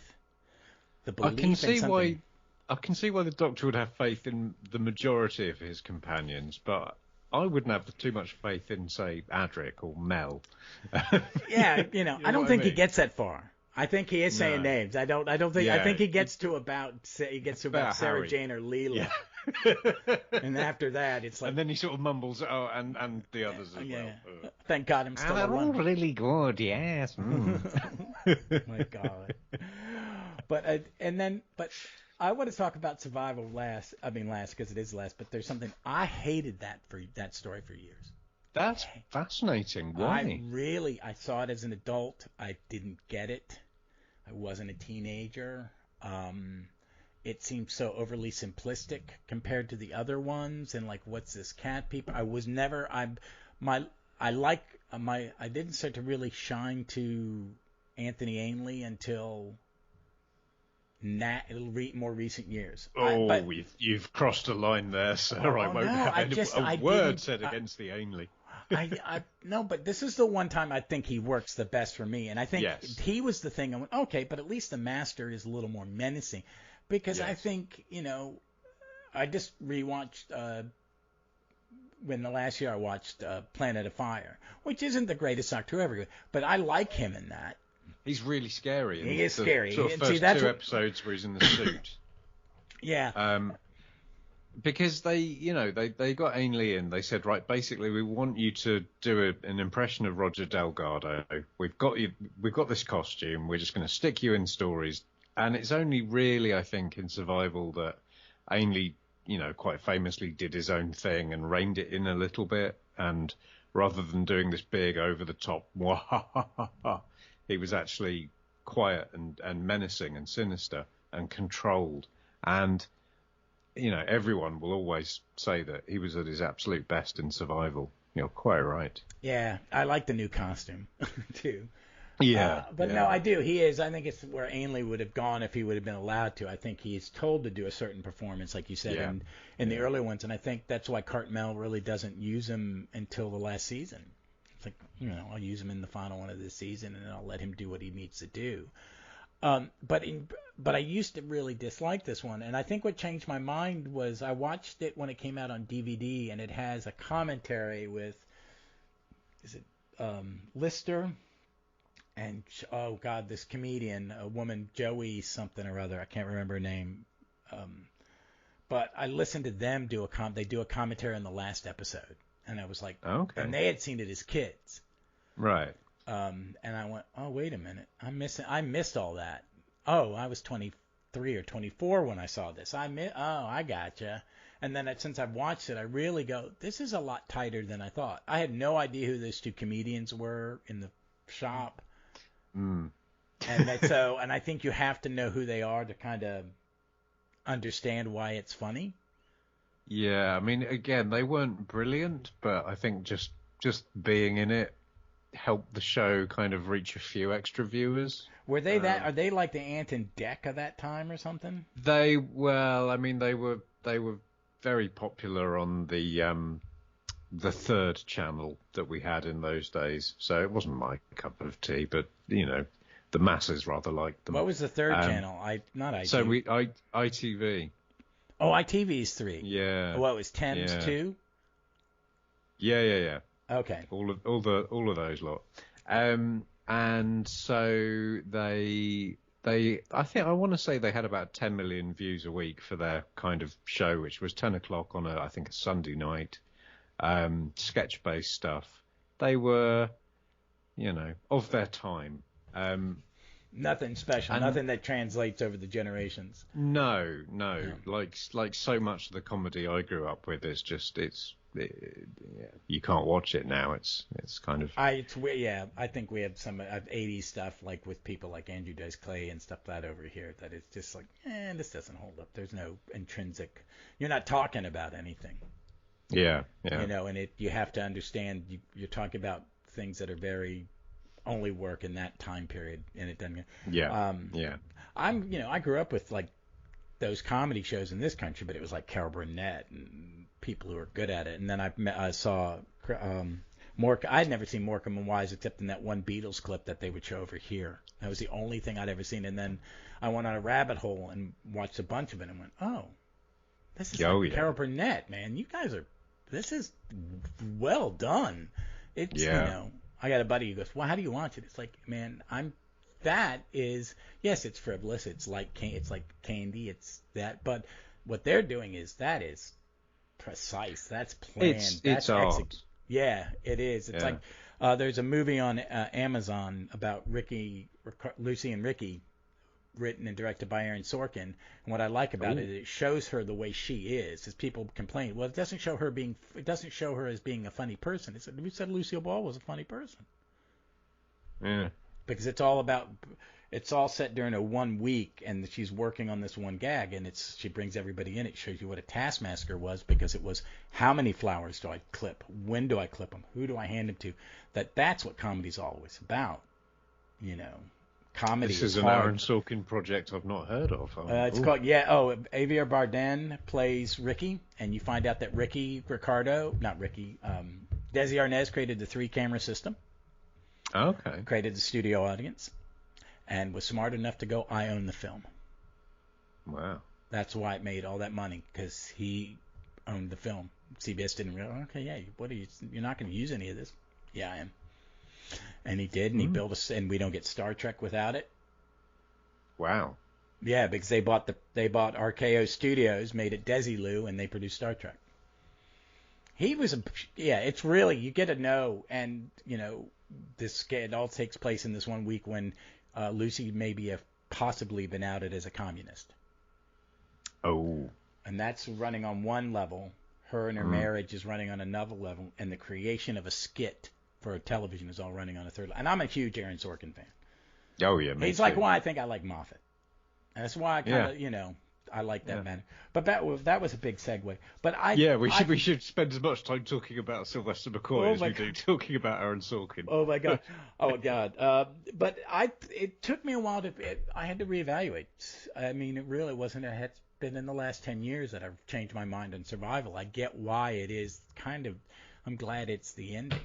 A: the belief in something.
B: I can see why the Doctor would have faith in the majority of his companions, but I wouldn't have too much faith in, say, Adric or Mel.
A: Yeah, I don't think he gets that far. I think he is saying names. I don't think. I think he gets to about Sarah
B: Harry.
A: Jane or Leela.
B: Yeah.
A: And after that, it's like.
B: And then he sort of mumbles, "Oh, and the others as well."
A: Thank God I'm still
B: they're
A: alive.
B: all really good, yes.
A: My God. But I want to talk about Survival last because it is last. But there's something I hated that story for years.
B: That's fascinating. Why?
A: I saw it as an adult. I didn't get it. I wasn't a teenager. It seemed so overly simplistic compared to the other ones, and like, what's this cat people? I was never. I didn't start to really shine to Anthony Ainley until more recent years.
B: You've crossed a line there, sir. I won't have a word said against the Ainley.
A: No, but this is the one time I think he works the best for me, and I think he was the thing. I went, okay, but at least the Master is a little more menacing, because I think I just rewatched when the last year I watched Planet of Fire, which isn't the greatest Doctor ever, but I like him in that.
B: He's really scary.
A: He is scary.
B: Sort of first two episodes where he's in the suit.
A: Yeah.
B: Because they got Ainley in. They said, right, basically we want you to do an impression of Roger Delgado. We've got this costume. We're just going to stick you in stories. And it's only really, I think, in Survival that Ainley, quite famously did his own thing and reined it in a little bit. And rather than doing this big over the top, he was actually quiet and menacing and sinister and controlled. And everyone will always say that he was at his absolute best in Survival. You're quite right.
A: Yeah, I like the new costume too.
B: Yeah.
A: No, I do. He is. I think it's where Ainley would have gone if he would have been allowed to. I think he's told to do a certain performance, like you said, in the early ones. And I think that's why Cartmel really doesn't use him until the last season. It's like, I'll use him in the final one of this season, and I'll let him do what he needs to do. But I used to really dislike this one, and I think what changed my mind was I watched it when it came out on DVD, and it has a commentary with, Lister, and this comedian, a woman, Joey something or other, I can't remember her name, but I listened to them do a commentary on the last episode, and I was like,
B: okay,
A: and they had seen it as kids,
B: right?
A: And I went, oh, wait a minute, I missed all that. Oh, I was 23 or 24 when I saw this. I gotcha. And then since I've watched it, I really go, this is a lot tighter than I thought. I had no idea who those two comedians were in the shop.
B: Mm.
A: And I think you have to know who they are to kind of understand why it's funny.
B: Yeah, I mean, again, they weren't brilliant, but I think just being in it helped the show kind of reach a few extra viewers.
A: Were they are they like the Ant and Dec of that time or something?
B: They were very popular on the third channel that we had in those days. So it wasn't my cup of tea, but the masses rather liked them.
A: What was the third channel? Not ITV.
B: So ITV.
A: Oh, ITV is 3.
B: Yeah.
A: What was Thames 2?
B: Yeah.
A: Okay.
B: All of those lot. And so I want to say they had about 10 million views a week for their kind of show, which was 10 o'clock on I think a Sunday night. sketch-based stuff, they were, of their time.
A: Nothing special, nothing that translates over the generations.
B: No. Like so much of the comedy I grew up with is just you can't watch it now. It's kind of.
A: It's weird. Yeah, I think we have some 80s stuff like with people like Andrew Dice Clay and stuff that over here that it's just like, this doesn't hold up. There's no intrinsic. You're not talking about anything.
B: Yeah.
A: And you have to understand you're talking about things that are very only work in that time period, and it doesn't.
B: Yeah.
A: I grew up with like those comedy shows in this country, but it was like Carol Burnett and people who are good at it. And then I saw Morecambe. I'd never seen Morecambe and Wise except in that one Beatles clip that they would show over here. That was the only thing I'd ever seen. And then I went on a rabbit hole and watched a bunch of it and went, oh, this is Carol Burnett, man. You guys this is well done. It's, I got a buddy who goes, well, how do you watch it? It's like, man, yes, it's frivolous. It's like candy. It's that. But what they're doing is precise. That's planned.
B: It's art.
A: Yeah, it is. It's like there's a movie on Amazon about Lucy and Ricky, written and directed by Aaron Sorkin. And what I like about it shows her the way she is. As people complain, well, it doesn't show her as being a funny person. Who said Lucille Ball was a funny person?
B: Yeah.
A: Because it's all set during a 1 week, and she's working on this one gag, and she brings everybody in. It shows you what a taskmaster was, because it was how many flowers do I clip? When do I clip them? Who do I hand them to? That's what comedy's always about. Comedy.
B: This is an Aaron Sorkin project I've not heard of.
A: It's called Javier Bardem plays Ricky, and you find out that Desi Arnaz created the 3-camera system.
B: Okay.
A: Created the studio audience, and was smart enough to go, I own the film.
B: Wow.
A: That's why it made all that money, because he owned the film. CBS didn't realize, okay, yeah, you're not going to use any of this. Yeah, I am. And he did, and he built and we don't get Star Trek without it.
B: Wow.
A: Yeah, because they bought RKO Studios, made it Desilu, and they produced Star Trek. It's really, you get to know, and, it all takes place in this 1 week when Lucy maybe have possibly been outed as a communist.
B: Oh.
A: And that's running on one level. Her and her marriage is running on another level, and the creation of a skit for television is all running on a third level. And I'm a huge Aaron Sorkin fan.
B: Oh, yeah, me
A: He's
B: too.
A: like why I think I like Moffat. And that's why I kind of, I like that man. But that was a big segue. But
B: we should spend as much time talking about Slyvestor McCoy as we do talking about Aaron Sorkin.
A: Oh my god, but it took me a while I had to reevaluate. I mean, it really wasn't. It had been in the last 10 years that I've changed my mind on survival. I get why it is kind of. I'm glad it's the ending.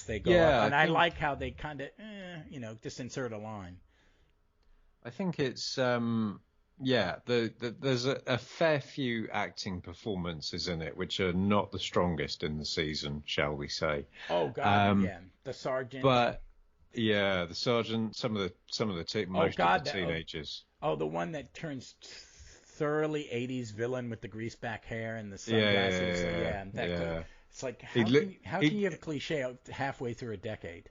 A: They go up, and I like how they kind of just insert a line.
B: I think it's there's a fair few acting performances in it which are not the strongest in the season, shall we say?
A: Oh God, the sergeant.
B: But the sergeant, some of the most of the teenagers.
A: The one that turns thoroughly 80s villain with the greased back hair and the sunglasses. It's like how can you have a cliche halfway through a decade?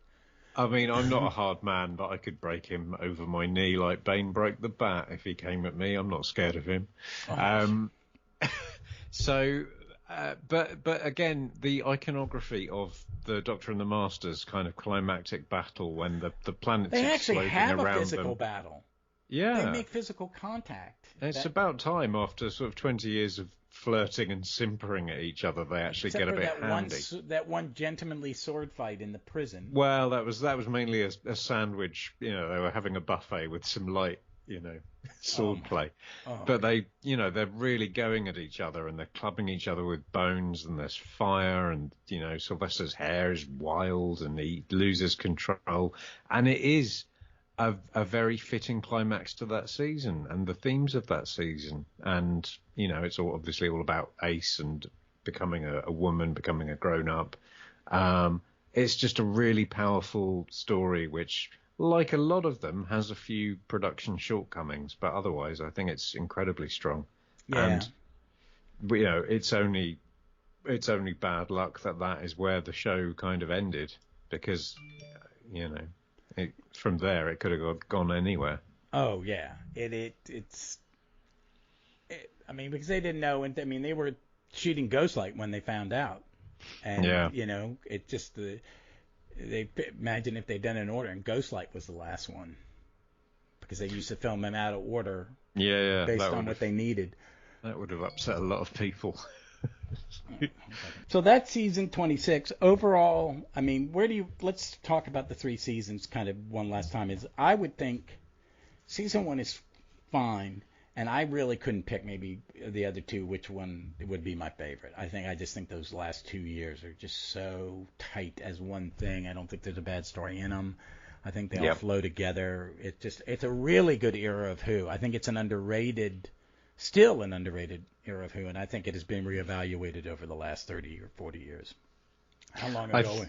B: I mean, I'm not a hard man, but I could break him over my knee like Bane broke the bat if he came at me. I'm not scared of him. But again, the iconography of the Doctor and the Master's kind of climactic battle when the planet's exploding around them. They actually have a
A: physical battle.
B: Yeah.
A: They make physical contact.
B: It's about time after sort of 20 years of flirting and simpering at each other, they actually get a bit handy.
A: That one gentlemanly sword fight in the prison.
B: Well, that was mainly a sandwich. They were having a buffet with some light, sword play. But they're really going at each other, and they're clubbing each other with bones, and there's fire, and Sylvester's hair is wild, and he loses control, and it is a very fitting climax to that season and the themes of that season. And, it's obviously all about Ace and becoming a woman, becoming a grown-up. It's just a really powerful story, which, like a lot of them, has a few production shortcomings. But otherwise, I think it's incredibly strong.
A: Yeah.
B: And, it's only it's only bad luck that is where the show kind of ended, because from there it could have gone anywhere.
A: Oh yeah, it's. I mean, because they didn't know, and I mean they were shooting Ghostlight when they found out, and it just they imagine if they'd done it in order, and Ghostlight was the last one, because they used to film them out of order. Based on what they needed.
B: That would have upset a lot of people.
A: So that's season 26. Overall, I mean, let's talk about the 3 seasons kind of one last time. I would think season 1 is fine, and I really couldn't pick maybe the other 2, which one would be my favorite. I just think those last 2 years are just so tight as one thing. I don't think there's a bad story in them. I think they all flow together. It's a really good era of Who. I think it's still an underrated era of Who, and I think it has been reevaluated over the last 30 or 40 years. How long ago?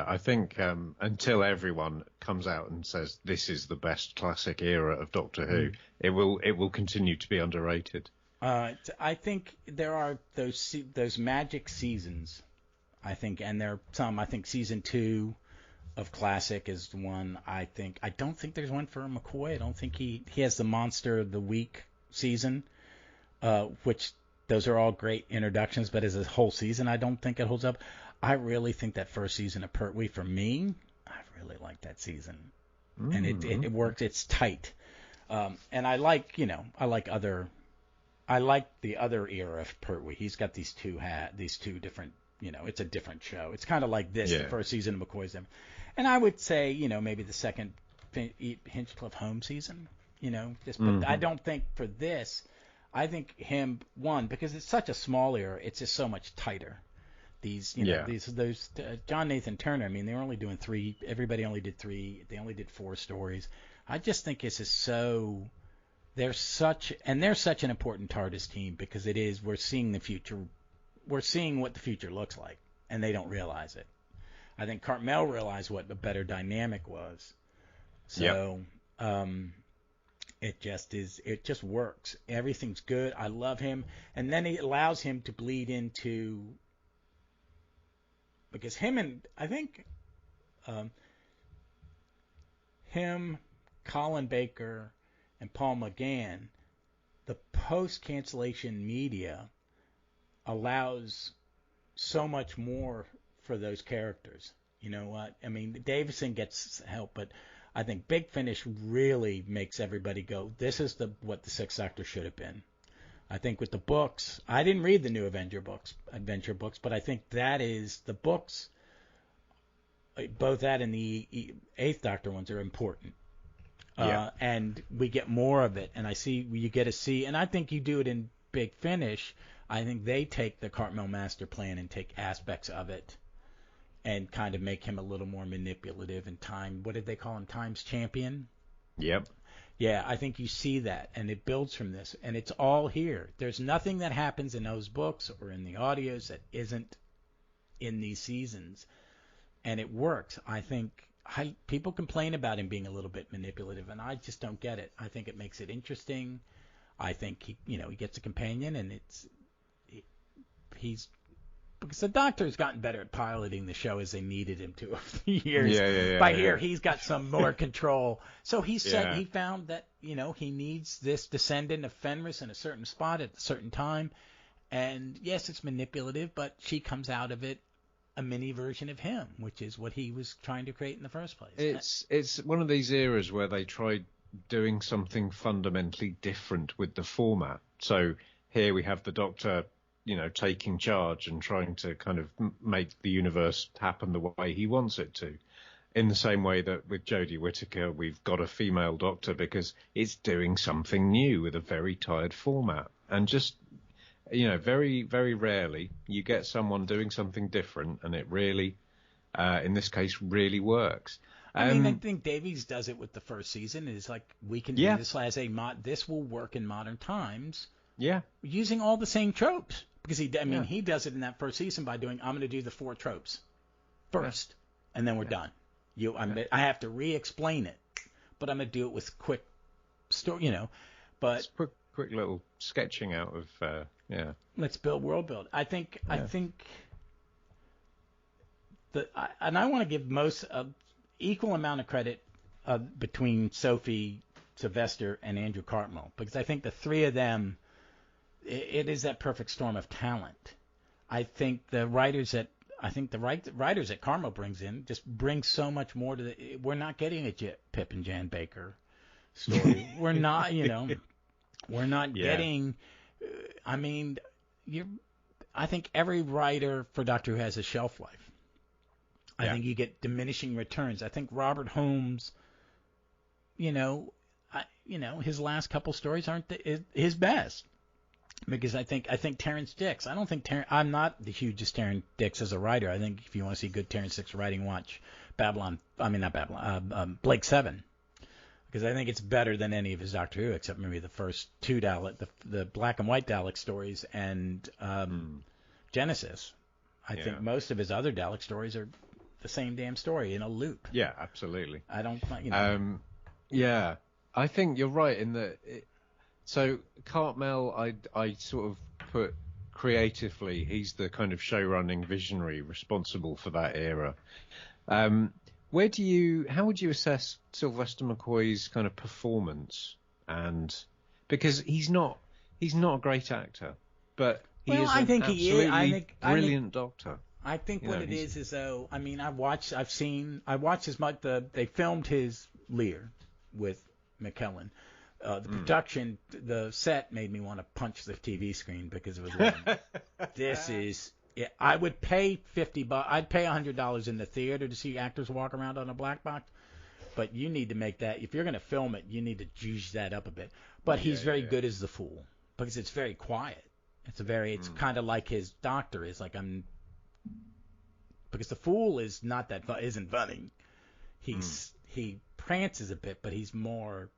B: I think until everyone comes out and says this is the best classic era of Doctor Who, it will continue to be underrated.
A: I think there are those magic seasons. I think, and there are some. I think season 2 of Classic is the one. I don't think there's one for McCoy. I don't think he has the Monster of the Week season, which those are all great introductions, but as a whole season, I don't think it holds up. I really think that first season of Pertwee, for me, I really like that season, and it works. It's tight, and I like the other era of Pertwee. He's got these two different. It's a different show. It's kind of like this, the first season of McCoy's. And I would say, maybe the second Hinchcliffe Holmes season, but I don't think for this, I think him, because it's such a small era, it's just so much tighter. Those John Nathan Turner, I mean, they were only doing 3, everybody only did 3, they only did 4 stories. I just think this is so, they're such an important TARDIS team, because we're seeing the future, we're seeing what the future looks like, and they don't realize it. I think Cartmel realized what the better dynamic was. So it just works. Everything's good. I love him. And then it allows him to bleed into, because him, Colin Baker, and Paul McGann, the post-cancellation media allows so much more for those characters. You know what? I mean, Davison gets help, but I think Big Finish really makes everybody go, this is what the Sixth Doctor should have been. I think with the books, I didn't read the new adventure books, but I think that is the books, both that and the Eighth Doctor ones are important. And we get more of it, and you get to see, and I think you do it in Big Finish. I think they take the Cartmel master plan and take aspects of it and kind of make him a little more manipulative and what did they call him? Time's champion?
B: Yep.
A: Yeah, I think you see that, and it builds from this, and it's all here. There's nothing that happens in those books or in the audios that isn't in these seasons, and it works. I think people complain about him being a little bit manipulative, and I just don't get it. I think it makes it interesting. I think he gets a companion, and he's because the Doctor's gotten better at piloting the show as they needed him to over the years. By here, he's got some more control. So he found that he needs this descendant of Fenris in a certain spot at a certain time, and yes, it's manipulative, but she comes out of it a mini version of him, which is what he was trying to create in the first place.
B: It's one of these eras where they tried doing something fundamentally different with the format. So here we have the Doctor, taking charge and trying to kind of make the universe happen the way he wants it to. In the same way that with Jodie Whittaker, we've got a female Doctor because it's doing something new with a very tired format. And just, very, very rarely you get someone doing something different, and it really, in this case, really works.
A: I think Davies does it with the first season. It's like, we can do this as this will work in modern times.
B: Yeah.
A: Using all the same tropes. Because he does it in that first season by doing, I'm going to do the 4 tropes first, and then we're done. I have to re-explain it, but I'm going to do it with quick story, but
B: quick little sketching out of
A: Let's world build. I think and I want to give most equal amount of credit between Sophie, Sylvester, and Andrew Cartmel, because I think the three of them, it is that perfect storm of talent. I think the writers that Carmel brings in just bring so much more to we're not getting a Pip and Jan Baker story. We're not, we're not getting. I mean, I think every writer for Doctor Who has a shelf life. I think you get diminishing returns. I think Robert Holmes, his last couple stories aren't his best. Because I think Terrance Dicks. I don't think I'm not the hugest Terrance Dicks as a writer. I think if you want to see good Terrance Dicks writing, watch Blake 7. Because I think it's better than any of his Doctor Who, except maybe the first two the black and white Dalek stories and Genesis. I think most of his other Dalek stories are the same damn story in a loop.
B: Yeah, absolutely.
A: I don't,
B: I think you're right in that. So Cartmel, I sort of put creatively, he's the kind of show-running visionary responsible for that era. How would you assess Sylvester McCoy's kind of performance? And because he's not a great actor, but he is an absolutely brilliant Doctor.
A: I think what it is though, I mean, I watched they filmed his Lear with McKellen. The production, the set made me want to punch the TV screen because it was like, I would pay $50. I'd pay $100 in the theater to see actors walk around on a black box. But you need to make that, if you're going to film it, you need to juice that up a bit. But he's very good as the Fool because it's very quiet. It's kind of like his Doctor is like because the Fool is isn't funny. He prances a bit, but he's more.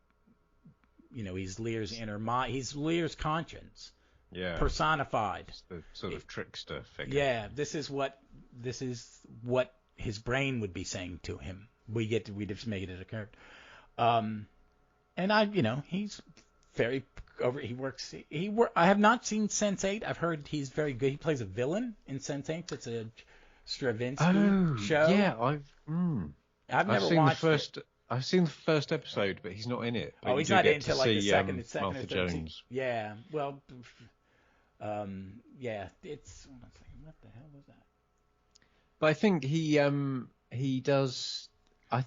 A: He's Lear's inner mind. He's Lear's conscience, personified.
B: It's the sort of trickster figure.
A: Yeah, this is what his brain would be saying to him. We just made it a character. And he's very over. He works. I have not seen Sense8. I've heard he's very good. He plays a villain in Sense8. It's a Stravinsky show.
B: Yeah,
A: I've never watched it.
B: I've seen the first episode, but he's not in it.
A: Oh, he's not in until like the second
B: Martha
A: or third
B: Jones.
A: season. Yeah, well, it's what the hell was that?
B: But I think he does. I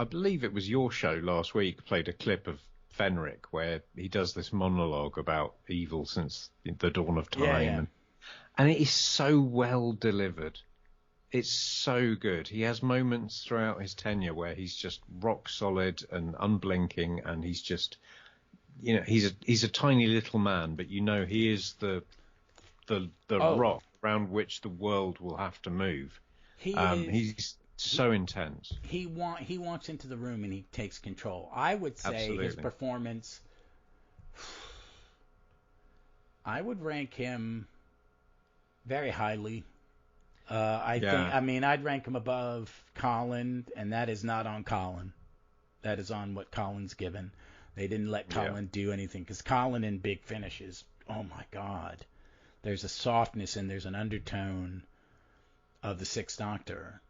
B: believe it was your show last week played a clip of Fenric where he does this monologue about evil since the dawn of time, and it is so well delivered. It's so good. He has moments throughout his tenure where he's just rock solid and unblinking, and he's just, he's a tiny little man, but he is the rock around which the world will have to move. He's so intense.
A: He wants into the room and he takes control. I would say his performance. I would rank him very highly. I'd rank him above Colin, and that is not on Colin. That is on what Colin's given. They didn't let Colin do anything because Colin in Big Finish is, oh my God, there's a softness and there's an undertone of the Sixth Doctor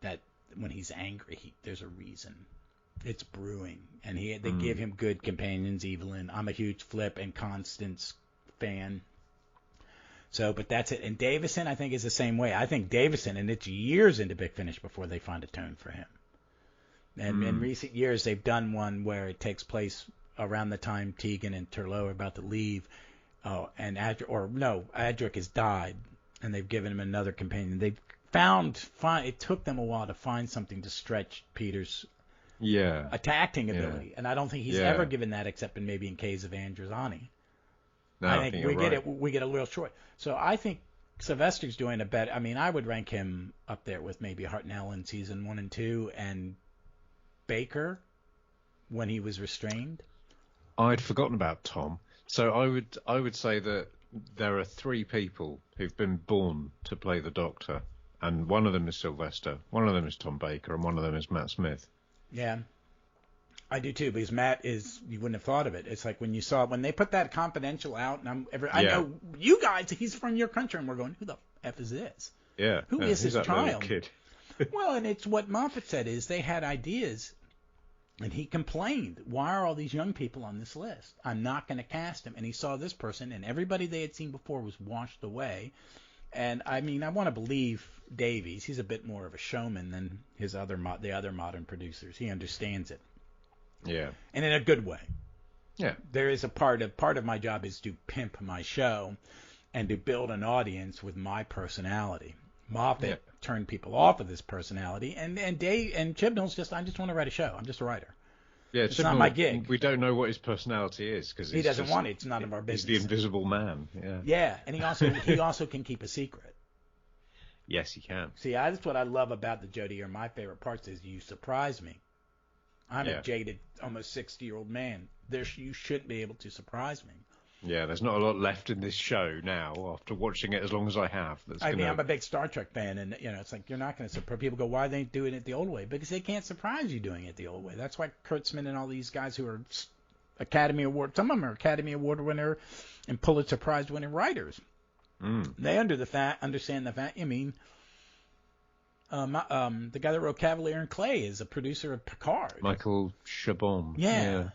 A: that when he's angry, there's a reason. It's brewing, and they give him good companions. Evelyn, I'm a huge Flip and Constance fan. So, but that's it. And Davison, I think, is the same way. I think Davison, and it's years into Big Finish before they find a tone for him. And in recent years, they've done one where it takes place around the time Tegan and Turlough are about to leave. And Adric has died, and they've given him another companion. They've it took them a while to find something to stretch Peter's acting ability. And I don't think he's ever given that except maybe in Caves of Androzani.
B: No,
A: I think we get a little short. So I think Sylvester's doing a better. I mean, I would rank him up there with maybe Hartnell in season 1 and 2, and Baker when he was restrained.
B: I'd forgotten about Tom. So I would say that there are 3 people who've been born to play the Doctor, and one of them is Sylvester, one of them is Tom Baker, and one of them is Matt Smith.
A: Yeah. I do too, because Matt is, you wouldn't have thought of it. It's like when they put that Confidential out, and I know you guys, he's from your country, and we're going, who the F is this?
B: Yeah.
A: Who is this
B: that
A: child?
B: Kid?
A: Well, and it's what Moffat said is they had ideas, and he complained, why are all these young people on this list? I'm not going to cast him. And he saw this person, and everybody they had seen before was washed away. And I mean, I want to believe Davies. He's a bit more of a showman than the other modern producers. He understands it.
B: Yeah.
A: And in a good way.
B: Yeah.
A: There is a part of my job is to pimp my show and to build an audience with my personality. Moffat turned people off of this personality, and Chibnall's I just want to write a show. I'm just a writer.
B: Yeah,
A: it's not my gig.
B: We don't know what his personality is because
A: he doesn't want it. It's none of our business.
B: He's the invisible man. Yeah.
A: Yeah, and he also can keep a secret.
B: Yes, he can.
A: See, that's what I love about the Jody. Or my favorite parts is you surprise me. I'm a jaded, almost 60-year-old man. You shouldn't be able to surprise me.
B: Yeah, there's not a lot left in this show now after watching it as long as I have.
A: I'm a big Star Trek fan, and it's like you're not going to surprise people. Go, why are they doing it the old way? Because they can't surprise you doing it the old way. That's why Kurtzman and all these guys who are Academy Award, some of them are Academy Award winner and Pulitzer Prize winning writers. They understand the fact. I mean, the guy that wrote Cavalier and Clay is a producer of Picard.
B: Michael Chabon.
A: Yeah.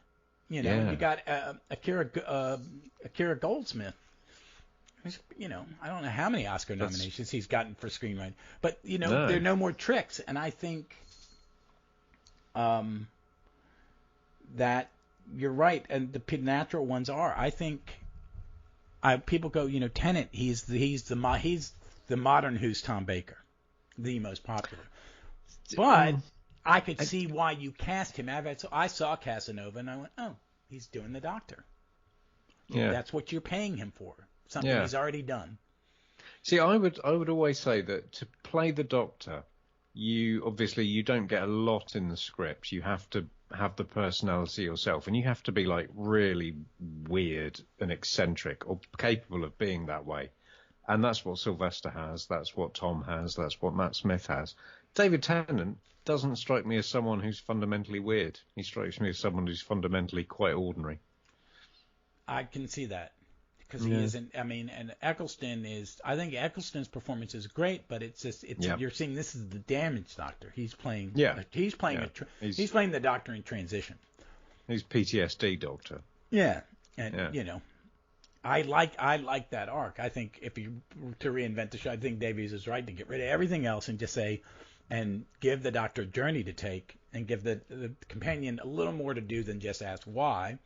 A: You got Akira Goldsmith. I don't know how many Oscar nominations he's gotten for screenwriting, but there are no more tricks, and I think that you're right, and the natural ones are. I think people go, Tenet. He's the modern Who's Tom Baker, the most popular, but. I could see why you cast him. I saw Casanova and I went, oh, he's doing the Doctor. Yeah. That's what you're paying him for. Something he's already done.
B: See, I would always say that to play the Doctor, you don't get a lot in the script. You have to have the personality yourself, and you have to be like really weird and eccentric or capable of being that way. And that's what Sylvester has. That's what Tom has. That's what Matt Smith has. David Tennant doesn't strike me as someone who's fundamentally weird. He strikes me as someone who's fundamentally quite ordinary.
A: I can see that because he isn't. I mean, and Eccleston is. I think Eccleston's performance is great, but it's just you're seeing this is the damaged Doctor. He's playing. Yeah. He's playing he's playing the Doctor in transition.
B: He's PTSD Doctor.
A: Yeah, and I like that arc. I think if you were to reinvent the show, I think Davies is right to get rid of everything else and just say. And give the Doctor a journey to take, and give the companion a little more to do than just ask why.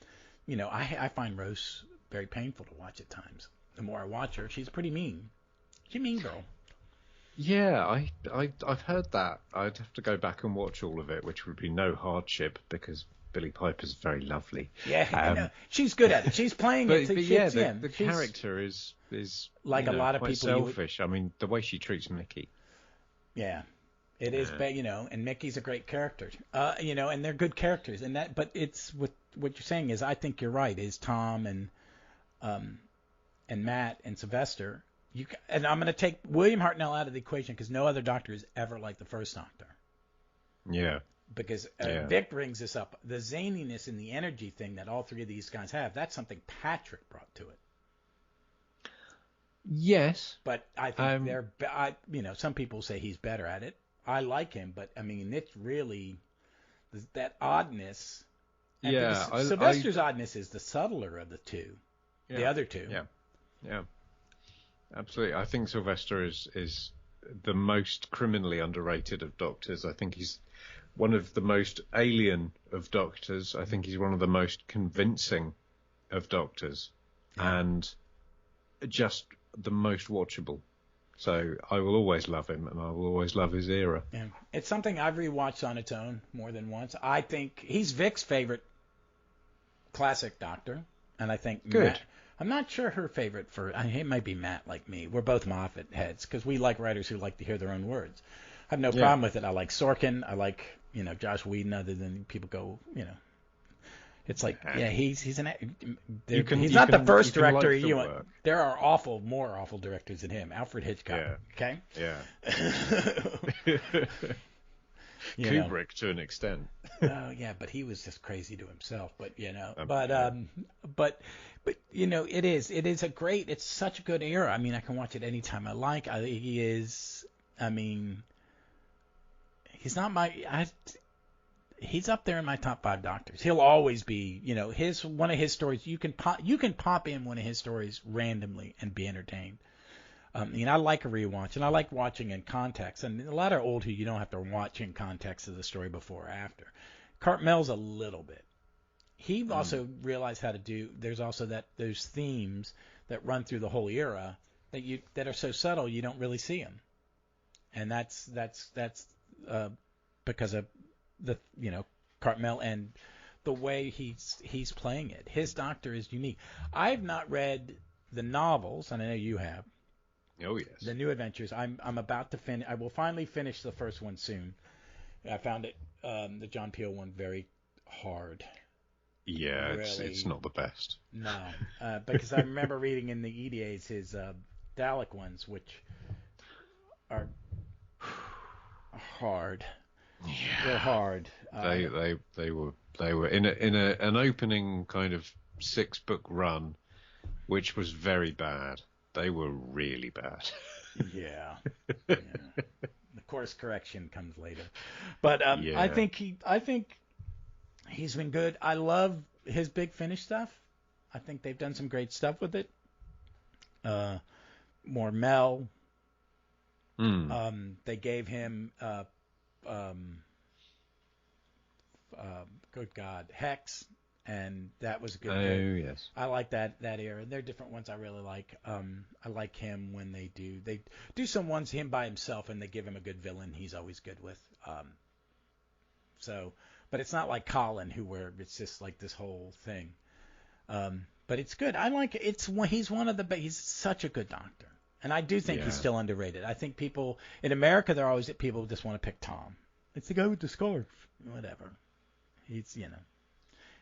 A: I find Rose very painful to watch at times. The more I watch her, she's pretty mean. She's a mean girl.
B: Yeah, I've heard that. I'd have to go back and watch all of it, which would be no hardship because Billie Piper's very lovely.
A: Yeah, she's good at it. She's playing it.
B: But the character is
A: like a lot of
B: quite
A: people
B: selfish. I mean, the way she treats Mickey.
A: Yeah. It is, and Mickey's a great character, and they're good characters, but it's what you're saying is, I think you're right, is Tom and Matt and Sylvester, and I'm going to take William Hartnell out of the equation because no other Doctor is ever like the first Doctor.
B: Yeah.
A: Because Vic brings this up, the zaniness and the energy thing that all three of these guys have, that's something Patrick brought to it.
B: Yes.
A: But I think some people say he's better at it. I like him, but I mean, it's really that oddness. Sylvester's oddness is the subtler of the two, the other two.
B: Yeah, absolutely. I think Sylvester is the most criminally underrated of Doctors. I think he's one of the most alien of Doctors. I think he's one of the most convincing of Doctors, and just the most watchable. So I will always love him, and I will always love his era.
A: Yeah. It's something I've rewatched on its own more than once. I think he's Vic's favorite classic Doctor, and I think
B: Matt,
A: I'm not sure her favorite it might be Matt like me. We're both Moffat heads because we like writers who like to hear their own words. I have no problem with it. I like Sorkin. I like Joss Whedon. Other than people go It's like, he's not the first director. There are more awful directors than him. Alfred Hitchcock.
B: Yeah.
A: Okay.
B: Yeah. Kubrick to an extent.
A: Oh yeah, but he was just crazy to himself. But
B: Yeah.
A: but it's such a good era. I mean, I can watch it anytime I like. He is. I mean, he's not he's up there in my top 5 doctors. He'll always be, one of his stories. You can pop in one of his stories randomly and be entertained. I like a rewatch, and I like watching in context. And a lot of old who you don't have to watch in context of the story before or after. Cartmel's a little bit. He also realized how to do. There's also those themes that run through the whole era that are so subtle you don't really see them, and that's because of the Cartmel and the way he's playing it. His Doctor is unique. I've not read the novels, and I know you have.
B: Oh yes.
A: The New Adventures. I'm about to finish. I will finally finish the first one soon. I found it, the John Peel one, very hard.
B: Yeah,
A: Really,
B: it's not the best.
A: No, because I remember reading in the EDAs his Dalek ones, which are hard.
B: Yeah.
A: They're hard.
B: They were in an opening kind of 6-book run, which was very bad. They were really bad.
A: Yeah. The course correction comes later, but
B: Yeah.
A: I think he's been good. I love his Big Finish stuff. I think they've done some great stuff with it. More Mel. They gave him good God, Hex, and that was a good.
B: Oh yes.
A: I like that era. There are different ones I really like. I like him when they do some ones him by himself, and they give him a good villain. He's always good with. But it's not like Colin, where it's just like this whole thing. But it's good. I like it. He's such a good Doctor, and I do think he's still underrated. I think people in America, people just want to pick Tom. It's the guy with the scarf, whatever. He's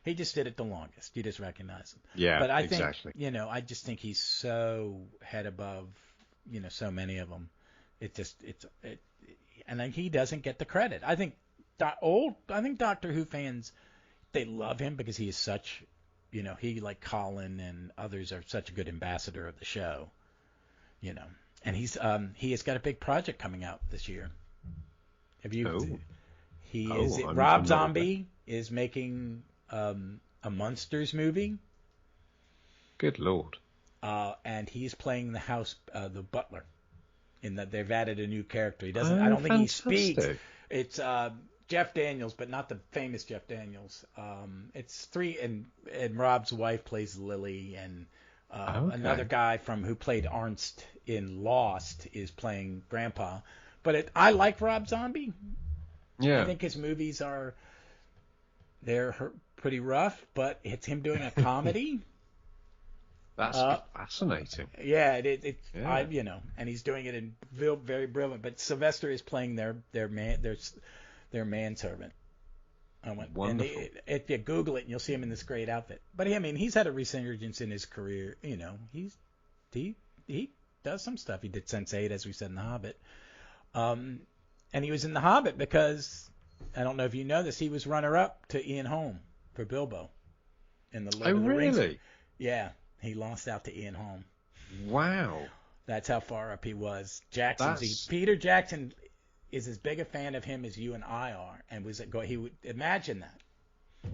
A: he just did it the longest. You just recognize him.
B: Yeah,
A: but I
B: exactly.
A: think I just think he's so head above so many of them. And he doesn't get the credit. I think Doctor Who fans, they love him because he is such, he, like Colin and others, are such a good ambassador of the show, and he has got a big project coming out this year. Have you? Rob Zombie is making a Monsters movie.
B: Good Lord.
A: And he's playing the butler. In that they've added a new character. He doesn't. I don't think he speaks. It's Jeff Daniels, but not the famous Jeff Daniels. It's three, and Rob's wife plays Lily, and another guy who played Ernst in Lost is playing Grandpa. But I like Rob Zombie.
B: Yeah.
A: I think his movies they're pretty rough, but it's him doing a comedy.
B: That's fascinating.
A: Yeah, and he's doing it in very brilliant. But Sylvester is playing their manservant.
B: Wonderful.
A: And if you Google it, you'll see him in this great outfit. But he's had a resurgence in his career. He does some stuff. He did Sense8, as we said in The Hobbit. And he was in The Hobbit because, I don't know if you know this, he was runner-up to Ian Holm for Bilbo in the Lord of the Rings.
B: Really?
A: Yeah, he lost out to Ian Holm.
B: Wow.
A: That's how far up he was. Peter Jackson is as big a fan of him as you and I are, and he would imagine that.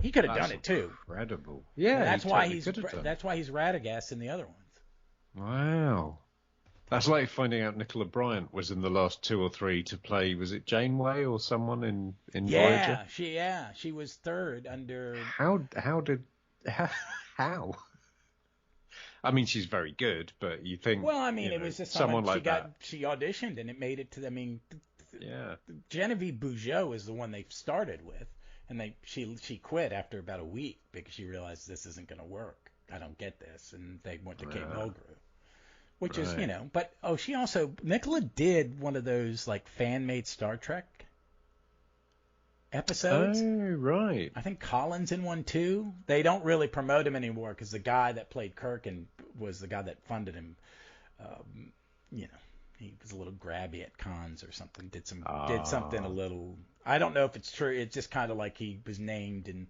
A: He could have done it too.
B: Incredible. Yeah,
A: that's why he's Radagast in the other ones.
B: Wow. That's like finding out Nicola Bryant was in the last 2 or 3 to play. Was it Janeway or someone in Voyager?
A: She was third under.
B: How? I mean, she's very good, but you think.
A: Well, I mean, it was just
B: someone like that.
A: She auditioned and it made it to. I mean,
B: yeah.
A: Genevieve Bujold is the one they started with, and she quit after about a week because she realized this isn't going to work. I don't get this, and they went to Kate Mulgrew. Which is, but she also, Nicola did one of those like fan-made Star Trek episodes.
B: Oh, right.
A: I think Colin's in one too. They don't really promote him anymore because the guy that played Kirk and was the guy that funded him, he was a little grabby at cons or something. Did something a little. I don't know if it's true. It's just kind of like he was named and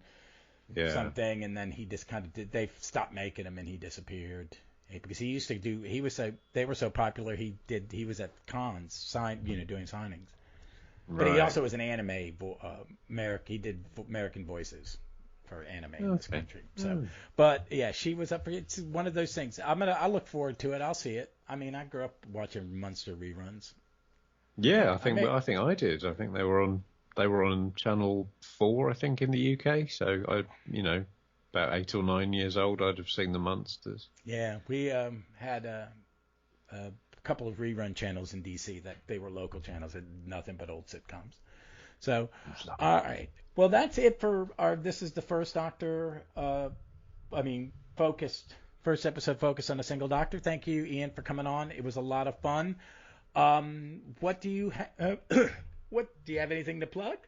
A: something, and then he just kind of did. They stopped making him, and he disappeared. Because he used to do, they were so popular. He was at cons, doing signings. Right. But he also was an anime, he did American voices for anime in this country. So, but yeah, she was up for it. It's one of those things. I look forward to it. I'll see it. I mean, I grew up watching Munster reruns.
B: Yeah, I think I did. I think they were on Channel 4, I think, in the UK. So about 8 or 9 years old, I'd have seen the Munsters.
A: Yeah, we had a couple of rerun channels in DC that they were local channels and nothing but old sitcoms. So, all right. Well, that's it for this is the first Doctor, first episode focused on a single Doctor. Thank you, Ian, for coming on. It was a lot of fun. What do you have anything to plug?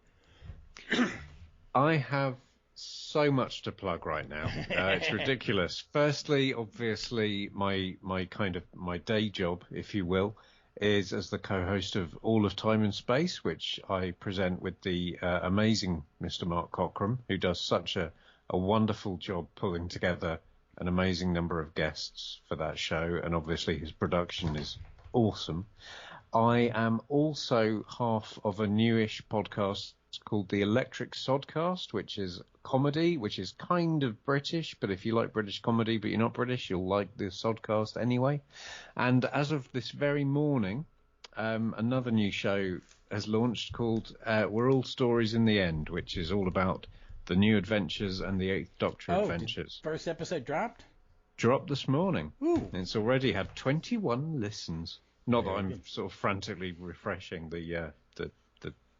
B: I have so much to plug right now. It's ridiculous. Firstly, obviously, my day job, if you will, is as the co-host of All of Time and Space, which I present with the amazing Mr. Mark Cockram, who does such a wonderful job pulling together an amazing number of guests for that show, and obviously his production is awesome. I am also half of a newish podcast called the Electric Sodcast, which is comedy, which is kind of British, but if you like British comedy but you're not British, you'll like the Sodcast anyway. And as of this very morning, another new show has launched called We're All Stories in the End, which is all about the new adventures and the Eighth Doctor adventures.
A: First episode dropped?
B: Dropped this morning.
A: Ooh.
B: It's already had 21 listens. Not that I'm sort of frantically refreshing the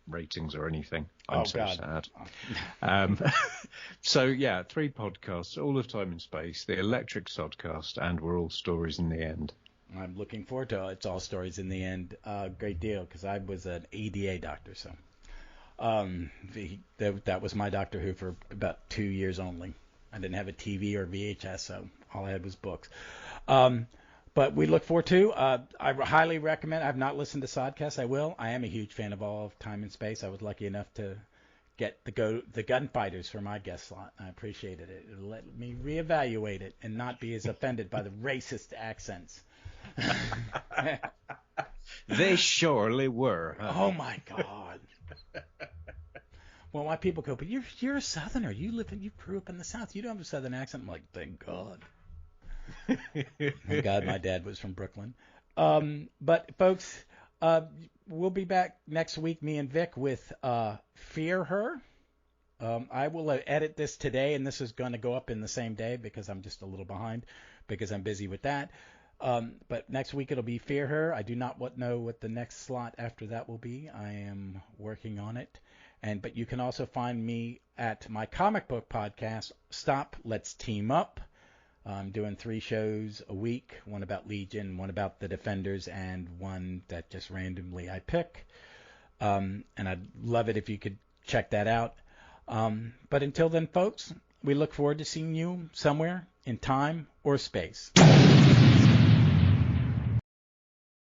B: ratings or anything. I'm sad. So yeah, 3 podcasts, All of Time and Space, the Electric Sodcast, and We're All Stories in the End.
A: I'm looking forward to it. It's All Stories in the End. Great deal, because I was an ADA doctor, so that was my Doctor Who for about 2 years only. I didn't have a TV or VHS, so all I had was books. But we look forward to. I highly recommend. I've not listened to Sodcast. I will. I am a huge fan of All of Time and Space. I was lucky enough to get the Gunfighters for my guest slot. I appreciated it. It let me reevaluate it and not be as offended by the racist accents.
B: They surely were. Huh?
A: Oh my God. Well, my people go, but you're a Southerner. You grew up in the South. You don't have a Southern accent. I'm like, thank God. Thank God my dad was from Brooklyn. But folks, we'll be back next week, me and Vic, with Fear Her. I will edit this today, and this is going to go up in the same day because I'm just a little behind because I'm busy with that. But next week it'll be Fear Her. I do not know what the next slot after that will be. I am working on it. But you can also find me at my comic book podcast, Stop, Let's Team Up. I'm doing 3 shows a week, one about Legion, one about the Defenders, and one that just randomly I pick. And I'd love it if you could check that out. But until then, folks, we look forward to seeing you somewhere in time or space.